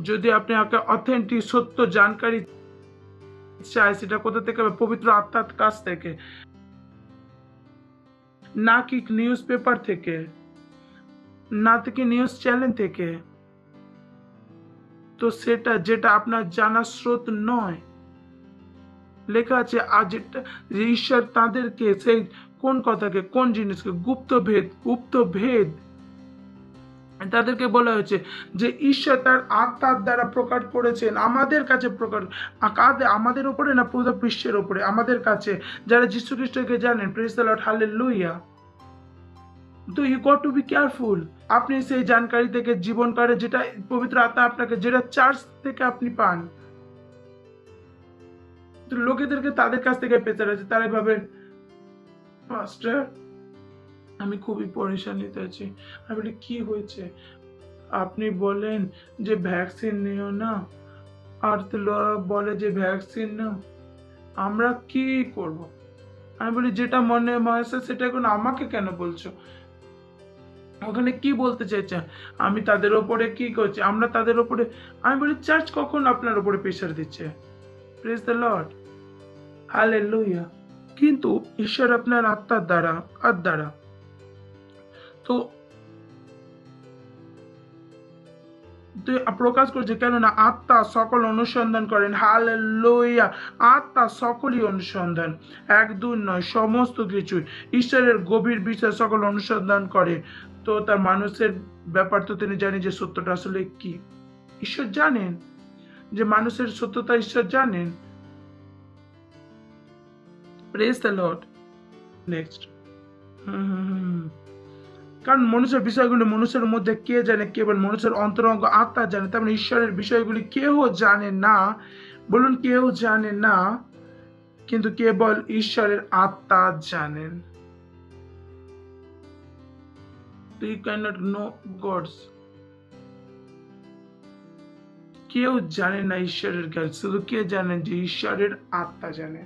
যদি আপনি অথেন্টিক সত্য জানকারি চাই, সেটা কোথা থেকে? পবিত্র আত্মার কাছ থেকে, না কি নিউজ পেপার থেকে, না থেকে নিউজ চ্যানেল থেকে। তো সেটা যেটা আপনার জানার স্রোত নয়। লেখা আছে আজ ঈশ্বর তাদেরকে সেই কোন কথাকে, কোন জিনিসকে, গুপ্ত ভেদ তাদেরকে বলা হয়েছে যে ঈশ্বর তার আত্মার দ্বারা প্রকাশ করেছেন আমাদের কাছে। প্রকাশ আমাদের উপরে না, পুরো বিশ্বের উপরে, আমাদের কাছে যারা যীশু খ্রিস্টকে জানেন। Praise the Lord, hallelujah. তো you got to be careful. আপনি সেই জানকারি থেকে জীবন করে, যেটা পবিত্র আত্মা আপনাকে, যেটা চার্চ থেকে আপনি পান। তো লোকেদেরকে তাদের কাছ থেকে পেতে আছে, তারা ভাবেন পাস্টার আমি খুবই পরেশানিতে আছি। আমি বলি কি হয়েছে? আপনি বলেন যে ভ্যাকসিন নিও না, আর তো বলে যে ভ্যাকসিন নাও, আমরা কি করব? আমি বলি যেটা মনে হয়েছে সেটা এখন আমাকে কেন বলছো? ওখানে কি বলতে চাইছে? আমি তাদের ওপরে কি করছি? আমরা তাদের ওপরে। আমি বলি চার্চ কখন আপনার উপরে প্রেশার দিচ্ছে? Praise the Lord, hallelujah. কিন্তু ঈশ্বর আপনার আত্মার দ্বারা তো প্রকাশ করছে, কেননা আত্মা সকল অনুসন্ধান করেন। হালেলুয়া। আত্মা সকলই অনুসন্ধান, 1-2 নয়, সমস্ত কিছুই ঈশ্বরের গভীর বিষয় সকল অনুসন্ধান করে। তো তার মানুষের ব্যাপার তো তিনি জানেন যে সত্যটা আসলে কি। ঈশ্বর জানেন যে মানুষের সত্যতা, ঈশ্বর জানেন। Praise the Lord. নেক্সট, কারণ মানুষের বিষয়গুলি মানুষের মধ্যে কে জানে? কেবল মানুষের অন্তরঙ্গ আত্মা জানে। তেমন ঈশ্বরের বিষয়গুলি কেউ জানে না। বলুন, কেউ জানে না, কিন্তু কেবল ঈশ্বরের আত্মা জানেন। You cannot know God's. কেউ জানে না ঈশ্বরের জ্ঞান, শুধু কে জানেন? যে ঈশ্বরের আত্মা জানে।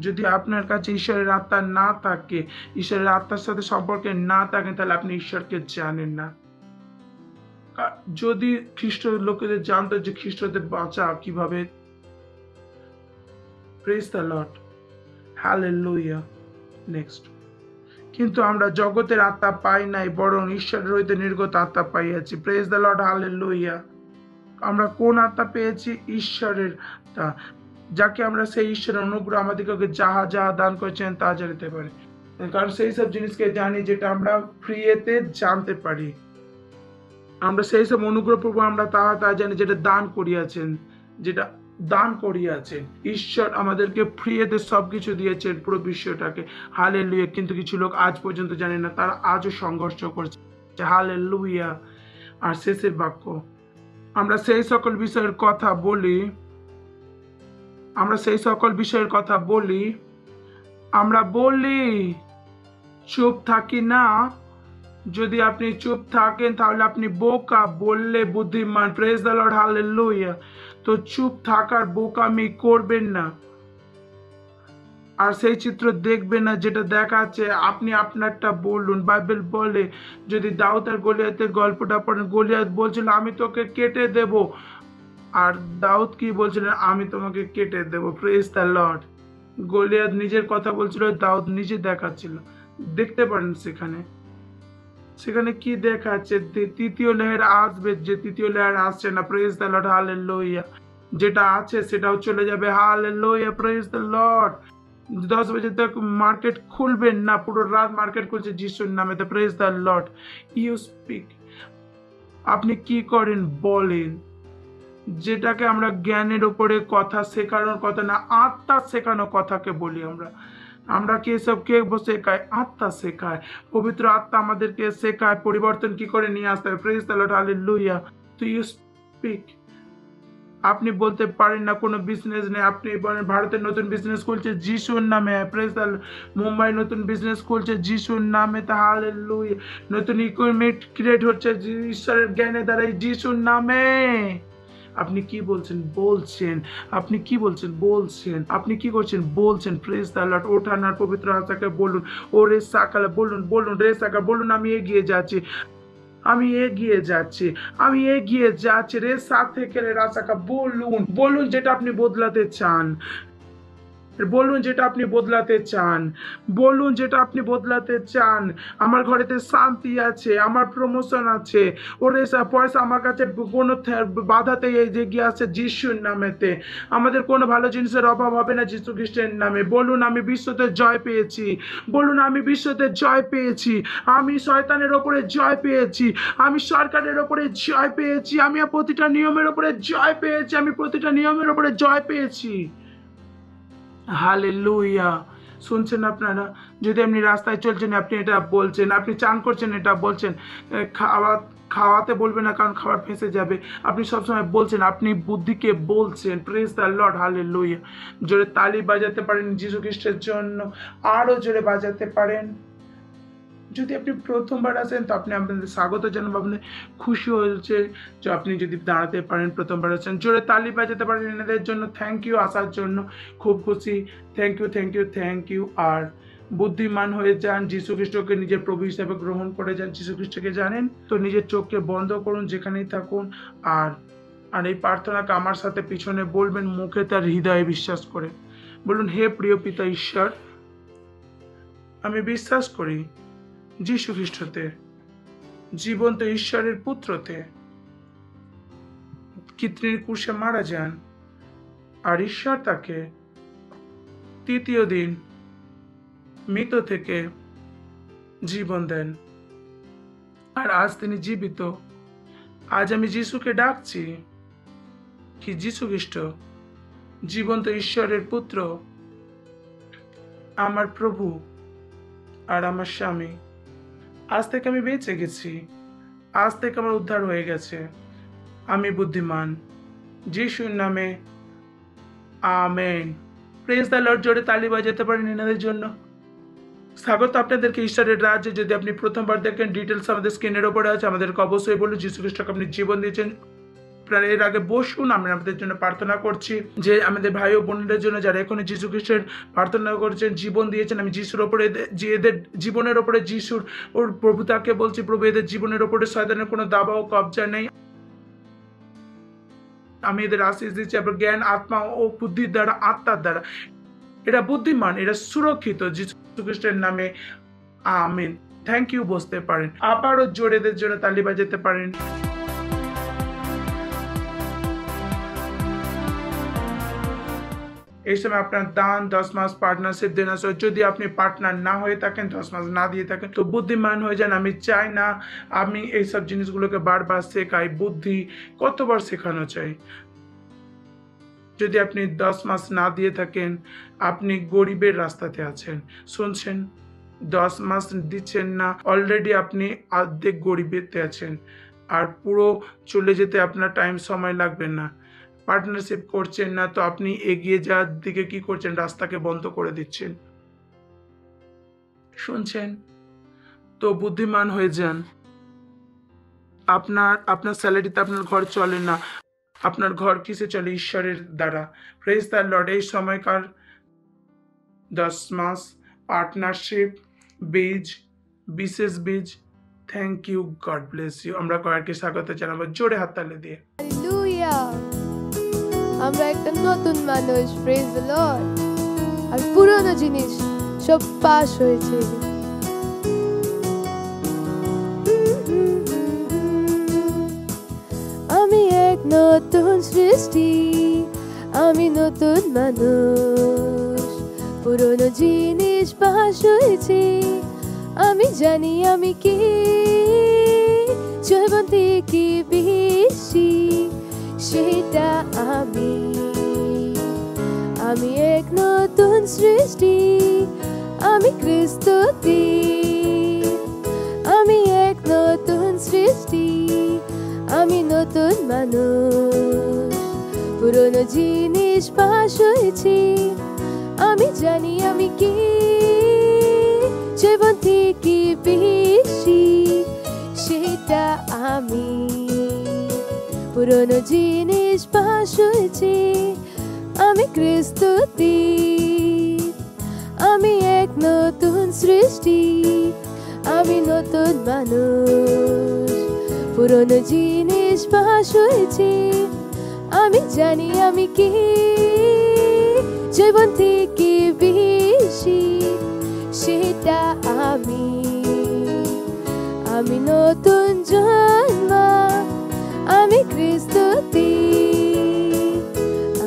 যদি আপনার কাছে ঈশ্বরের আত্মা না থাকে, ঈশ্বরের আত্মার সাথে সম্পর্কে না থাকেন, তাহলে আপনি ঈশ্বরকে জানেন না। যদি খ্রিস্ট লোকেদের জানতো যে খ্রিস্টদের বাঁচা কিভাবে। Praise the Lord, hallelujah. Next, কিন্তু আমরা জগতের আত্মা পাই নাই, বরং ঈশ্বরের হইতে নির্গত আত্মা পাইয়াছি। Praise the Lord, hallelujah. আমরা কোন আত্মা পেয়েছি? ঈশ্বরের আত্মা, যাকে আমরা সেই ঈশ্বরের অনুগ্রহ আমাদেরকে যাহা যাহা দান করেছেন তা জানিতে পারি। কারণ সেই সব জিনিসকে জানি যেটা আমরা ফ্রিতে জানতে পারি। আমরা সেই সব অনুগ্রহ প্রভু আমরা তা জানি যেটা দান করিয়াছেন। ঈশ্বর আমাদেরকে ফ্রিতে সবকিছু দিয়েছেন, পুরো বিশ্বটাকে। হালেলুয়া। কিন্তু কিছু লোক আজ পর্যন্ত জানে না, তারা আজও সংঘর্ষ করছে। হালেলুয়া। আর শেষের বাক্য, আমরা সেই সকল বিষয়ের কথা বলি, আমরা বলি, চুপ থাকি না। যদি আপনি চুপ থাকেন তাহলে আপনি বোকা, বললে বুদ্ধিমান। Praise the Lord, hallelujah. তো চুপ থাকার বোকামি করবেন না। আর সেই চিত্র দেখবে না যেটা দেখাচ্ছে, আপনি আপনারটা বলুন। বাইবেল বলে যদি দাউদ আর গলিয়াতের গল্পটা পড়েন, গলিয়াত বলছিল আমি তোকে কেটে দেব, আর দাউদ কি বলছিলেন, আমি তোমাকে কেটে দেব। Praise the lord. গলিয়াত নিজের কথা বলছিল, দাউদ নিজে দেখাচ্ছিল। দেখতে পারেন সেখানে কি দেখাচ্ছে, তৃতীয় লেয়ার আসবে, যে তৃতীয় লেয়ার আসছে না। Praise the Lord, hallelujah. যেটা আছে সেটাও চলে যাবে, হালেলুয়া, প্রেজ দ্য লর্ড। 10 बजे तक मार्केट खुलবে না, পুরো রাত মার্কেট খুলছে যিশুর নামে। Praise the lord. You speak, আপনি কি করেন বলেন, যেটাকে আমরা জ্ঞানের উপরে কথা শেখানোর কথা না, আত্মা শেখানো কথাকে বলি। আমরা কি এসব কে শেখায়? আত্মা শেখায়, পবিত্র আত্মা আমাদেরকে শেখায় পরিবর্তন কি করে নিয়ে আসতে হবে। Praise the Lord, hallelujah. তো ইউ স্পিক, আপনি বলতে পারেন না কোনো বিজনেস নেই, আপনি বলেন ভারতের নতুন বিজনেস খুলছে যিশুর নামে। Praise the Lord. মুম্বাই নতুন বিজনেস খুলছে যিশুর নামে। হালেলুয়া। নতুন ইকুইপমেন্ট ক্রিয়েট হচ্ছে ঈশ্বরের জ্ঞানের দ্বারাই যিশুর নামে। আপনি কি বলছেন? বলছেন। আপনি কি বলছেন? বলছেন। আপনি কি করছেন? বলছেন। Praise the lord. ওঠান আর পবিত্র আত্মাকে বলুন, ও রে সাকালে বলুন, বলুন রে সাকা বলুন, আমি এগিয়ে যাচ্ছি, আমি এগিয়ে যাচ্ছি, আমি এগিয়ে যাচ্ছি রে সাথে রে রাসাকা বলুন, বলুন যেটা আপনি বদলাতে চান, বলুন যেটা আপনি বদলাতে চান, বলুন যেটা আপনি বদলাতে চান। আমার ঘরেতে শান্তি আছে, আমার প্রমোশন আছে, ওরে পয়সা আমার কাছে কোনো বাধাতে এগিয়ে আসছে যিশুর নামেতে। আমাদের কোনো ভালো জিনিসের অভাব হবে না যিশু খ্রিস্টের নামে। বলুন আমি বিশ্বতে জয় পেয়েছি, বলুন আমি বিশ্বতে জয় পেয়েছি, আমি শয়তানের ওপরে জয় পেয়েছি, আমি সরকারের ওপরে জয় পেয়েছি, আমি প্রতিটা নিয়মের ওপরে জয় পেয়েছি, আমি প্রতিটা নিয়মের ওপরে জয় পেয়েছি। হালেলুয়া। শুনছেন আপনারা? যদি আপনি রাস্তায় চলছেন আপনি এটা বলছেন, আপনি চান করছেন এটা বলছেন, খাওয়াতে বলবেন না কারণ খাবার ফেঁসে যাবে। আপনি সবসময় বলছেন, আপনি বুদ্ধিকে বলছেন। Praise the Lord, hallelujah. জোরে তালি বাজাতে পারেন যিশু খ্রিস্টের জন্য, আরো জোরে বাজাতে পারেন। যদি আপনি প্রথমবার আসেন তো আপনি আপনাদের স্বাগত জানাবো, আপনাদের খুশি হয়েছে যে আপনি যদি দাঁড়াতে পারেন, প্রথমবার আসেন। জোরে তালি বাজাতে পারেন এনাদের জন্য। থ্যাংক ইউ আসার জন্য, খুব খুশি। Thank you, thank you, thank you. আর বুদ্ধিমান হয়ে যান, যিশু খ্রিস্টকে নিজের প্রভু হিসেবে গ্রহণ করে যান। যিশু খ্রিস্টকে জানেন তো নিজের চোখকে বন্ধ করুন যেখানেই থাকুন, আর এই প্রার্থনাকে আমার সাথে পিছনে বলবেন, মুখে তার হৃদয়ে বিশ্বাস করে বলুন, হে প্রিয় পিতা ঈশ্বর, আমি বিশ্বাস করি যিশু খ্রিস্টতে, জীবন্ত ঈশ্বরের পুত্রতে, কৃত্রিম ক্রুশে মারা যান, আর ঈশ্বর তাকে তৃতীয় দিন মৃত থেকে জীবন দেন, আর আজ তিনি জীবিত। আজ আমি যিশুকে ডাকছি কি যিশু খ্রিস্ট জীবন্ত ঈশ্বরের পুত্র, আমার প্রভু আর আমার স্বামী। আজ থেকে আমি বেঁচে গেছি, আজ থেকে আমার উদ্ধার হয়ে গেছে, আমি বুদ্ধিমান, যিশুর নামে, আমেন। Praise the Lord. জোরে তালি বাজাতে পারেন এনাদের জন্য। স্বাগত আপনাদেরকে ঈশ্বরের রাজ্যে। যদি আপনি প্রথমবার দেখেন, ডিটেলস আমাদের স্ক্রিনের ওপরে আছে, আমাদেরকে অবশ্যই বলুন যিশু খ্রিস্টকে আপনি জীবন দিয়েছেন। এর আগে বসুন, আমরা আমাদের জন্য প্রার্থনা করছি, যে আমাদের ভাই ও বোনদের জন্য যারা এখন যিশু খ্রিস্টের প্রার্থনা করছেন, জীবন দিয়েছেন, আমি যিশুর ওপরে, যে এদের জীবনের ওপরে যিশুর ওর প্রভুতাকে বলছি, প্রভু এদের জীবনের ওপরে শয়তানের কোনো দাবা ও কবজা নেই। আমি এদের আশীষ দিচ্ছি আপনার জ্ঞান, আত্মা ও বুদ্ধির দ্বারা, আত্মার দ্বারা। এরা বুদ্ধিমান, এরা সুরক্ষিত যিশু খ্রিস্টের নামে, আমিন। Thank you. বসতে পারেন। আবারও জোরে এদের জন্য তালি বাজাতে পারেন। এই সময় আপনার দান 10 মাস পার্টনারশিপ দেনা, যদি আপনি পার্টনার না হয়ে থাকেন, 10 মাস না দিয়ে থাকেন, তো বুদ্ধিমান হয়ে যান। আমি চাই না আমি এইসব জিনিসগুলোকে বারবার শেখাই, বুদ্ধি কতবার শেখানো চাই। যদি আপনি 10 মাস না দিয়ে থাকেন, আপনি গরিবের রাস্তাতে আছেন। শুনছেন? 10 মাস দিচ্ছেন না, অলরেডি আপনি অর্ধেক গরিবেতে আছেন, আর পুরো চলে যেতে আপনার টাইম সময় লাগবে না। পার্টনারশিপ করছেন না, তো আপনি এগিয়ে যাওয়ার দিকে কি করছেন? রাস্তাকে বন্ধ করে দিচ্ছেন। শুনছেন? তো বুদ্ধিমান হয়ে যান। আপনার স্যালারিতে আপনার ঘর চলে না, আপনার ঘর কিসে চলে? ঈশ্বরের দ্বারা। Praise the lord. এই সময়কার 10 মাস পার্টনারশিপ বীজ, বিশেষ বীজ। Thank you, God bless you. আমরা কয়েককে স্বাগত জানাবো জোরে হাততালি দিয়ে। হালেলুয়া। আমরা একটা নতুন মানুষ, প্রেজ দ্য লর্ড। আর পুরনো জিনিস সব পাস হয়েছে। আমি এক নতুন সৃষ্টি, আমি নতুন মানুষ। পুরনো জিনিস পাস হয়েছে, আমি জানি আমি কি জয়বন্তী কি বেশি, সেটা আমি এক নতুন সৃষ্টি, আমি খ্রিস্টতে। আমি এক নতুন সৃষ্টি, আমি নতুন মানুষ। পুরনো জিনিস পাস হয়েছে, আমি জানি আমি কি জয়বন্তী কি বেশি, সেটা আমি। পুরনো জিনিস পাস হয়েছে, আমি খ্রিস্টতে। আমি এক নতুন সৃষ্টি, আমি নতুন মানুষ। পুরনো জিনিস পাস হয়েছে, আমি জানি আমি কি জয়বন্তী কি বেশি, সেটা আমি। আমি নতুন জন্ম, আমি খ্রিস্টতে।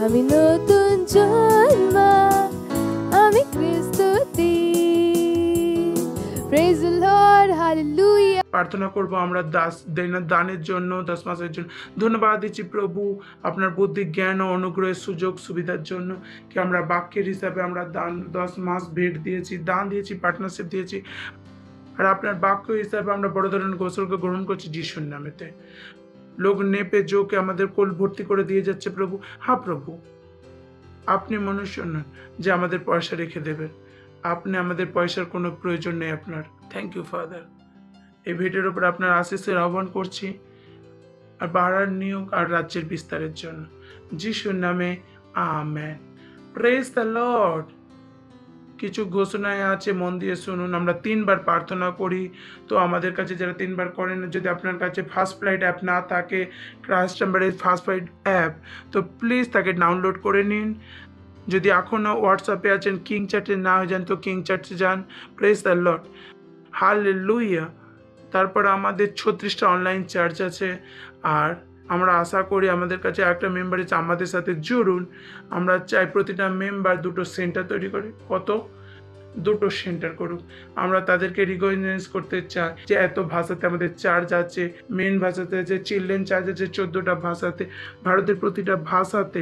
আমি নতুন জন্ম, আমি খ্রিস্টতে। Praise the Lord, hallelujah. প্রার্থনা করব আমরা দানের জন্য, 10 মাসের জন্য। ধন্যবাদ দিচ্ছি প্রভু আপনার বুদ্ধি, জ্ঞান ও অনুগ্রহের সুযোগ সুবিধার জন্য, কি আমরা বাক্যের হিসাবে আমরা দান 10 মাস ভেট দিয়েছি, দান দিয়েছি, পার্টনারশিপ দিয়েছি। আর আপনার বাক্য হিসাবে আমরা বড় ধরনের গোসলকে গ্রহণ করছি যিশুর নামেতে। লোক নেপে জোকে আমাদের কোল ভর্তি করে দিয়ে যাচ্ছে প্রভু। হ্যাঁ প্রভু, আপনি মনুষ্য নন যে আমাদের পয়সা রেখে দেবেন। আপনি আমাদের পয়সার কোনো প্রয়োজন নেই আপনার। Thank you father. এই ভিডিওর উপর আপনার আশীষের আহ্বান করছি, আর বাড়ার নিয়োগ আর রাজ্যের বিস্তারের জন্য যিশুর নামে আমেন। Praise the Lord. কিছু ঘোষণায় আছে, মন দিয়ে শুনুন। আমরা 3 বার প্রার্থনা করি, তো আমাদের কাছে যারা 3 বার করেন, যদি আপনার কাছে ফার্স্ট ফ্লাইট অ্যাপ না থাকে, ক্রাইস্ট নাম্বারের ফার্স্ট ফ্লাইট অ্যাপ, তো প্লিজ তাকে ডাউনলোড করে নিন। যদি এখনও হোয়াটসঅ্যাপে আছেন, কিং চ্যাটে না হয়ে যান, তো কিং চ্যাটে যান। Praise the Lord, hallelujah. তারপর আমাদের 36টা অনলাইন চার্চ আছে, আর আমরা আশা করি আমাদের কাছে একটা মেম্বার আছে, আমাদের সাথে জুড়ুন। আমরা চাই প্রতিটা মেম্বার 2টো সেন্টার তৈরি করে। কত? 2টো সেন্টার করুক। আমরা তাদেরকে রিকগনাইজ করতে চাই যে এত ভাষাতে আমাদের চার্চ আছে। মেন ভাষাতে আছে, চিলড্রেন চার্চ আছে 14টা ভাষাতে। ভারতের প্রতিটা ভাষাতে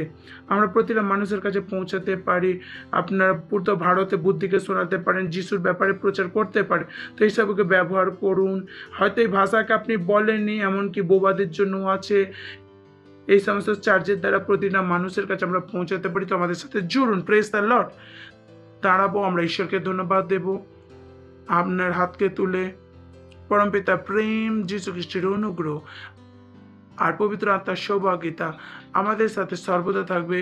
আমরা প্রতিটা মানুষের কাছে পৌঁছাতে পারি। আপনারা পুরো ভারতে বুদ্ধিকে শোনাতে পারেন, যিশুর ব্যাপারে প্রচার করতে পারেন। তো এইসবকে ব্যবহার করুন। হয়তো এই ভাষাকে আপনি বলেননি, এমনকি বোবাদের জন্য আছে। এই সমস্ত চার্চের দ্বারা প্রতিটা মানুষের কাছে আমরা পৌঁছাতে পারি। তো আমাদের সাথে জুড়ুন। Praise the Lord. দাঁড়াবো, আমরা ঈশ্বরকে ধন্যবাদ দেব। আপনার হাতকে তুলে পরমপিতা প্রেম, যীশু খ্রিস্টের অনুগ্রহ আর পবিত্র আত্মার সৌভাগ্যতা আমাদের সাথে সর্বদা থাকবে।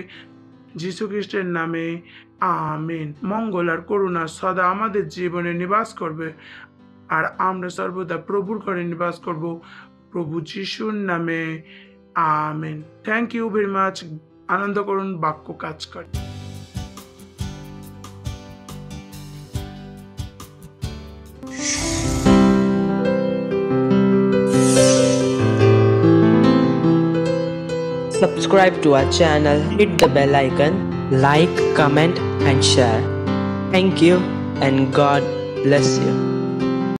যীশু খ্রিস্টের নামে আমেন। মঙ্গল আর করুণা সদা আমাদের জীবনে নিবাস করবে, আর আমরা সর্বদা প্রভুর ঘরে নিবাস করব। প্রভু যিশুর নামে amen. Thank you very much. আনন্দ করুন, বাক্য কাজ করে। Subscribe to our channel, hit the bell icon, like, comment and share. Thank you and God bless you.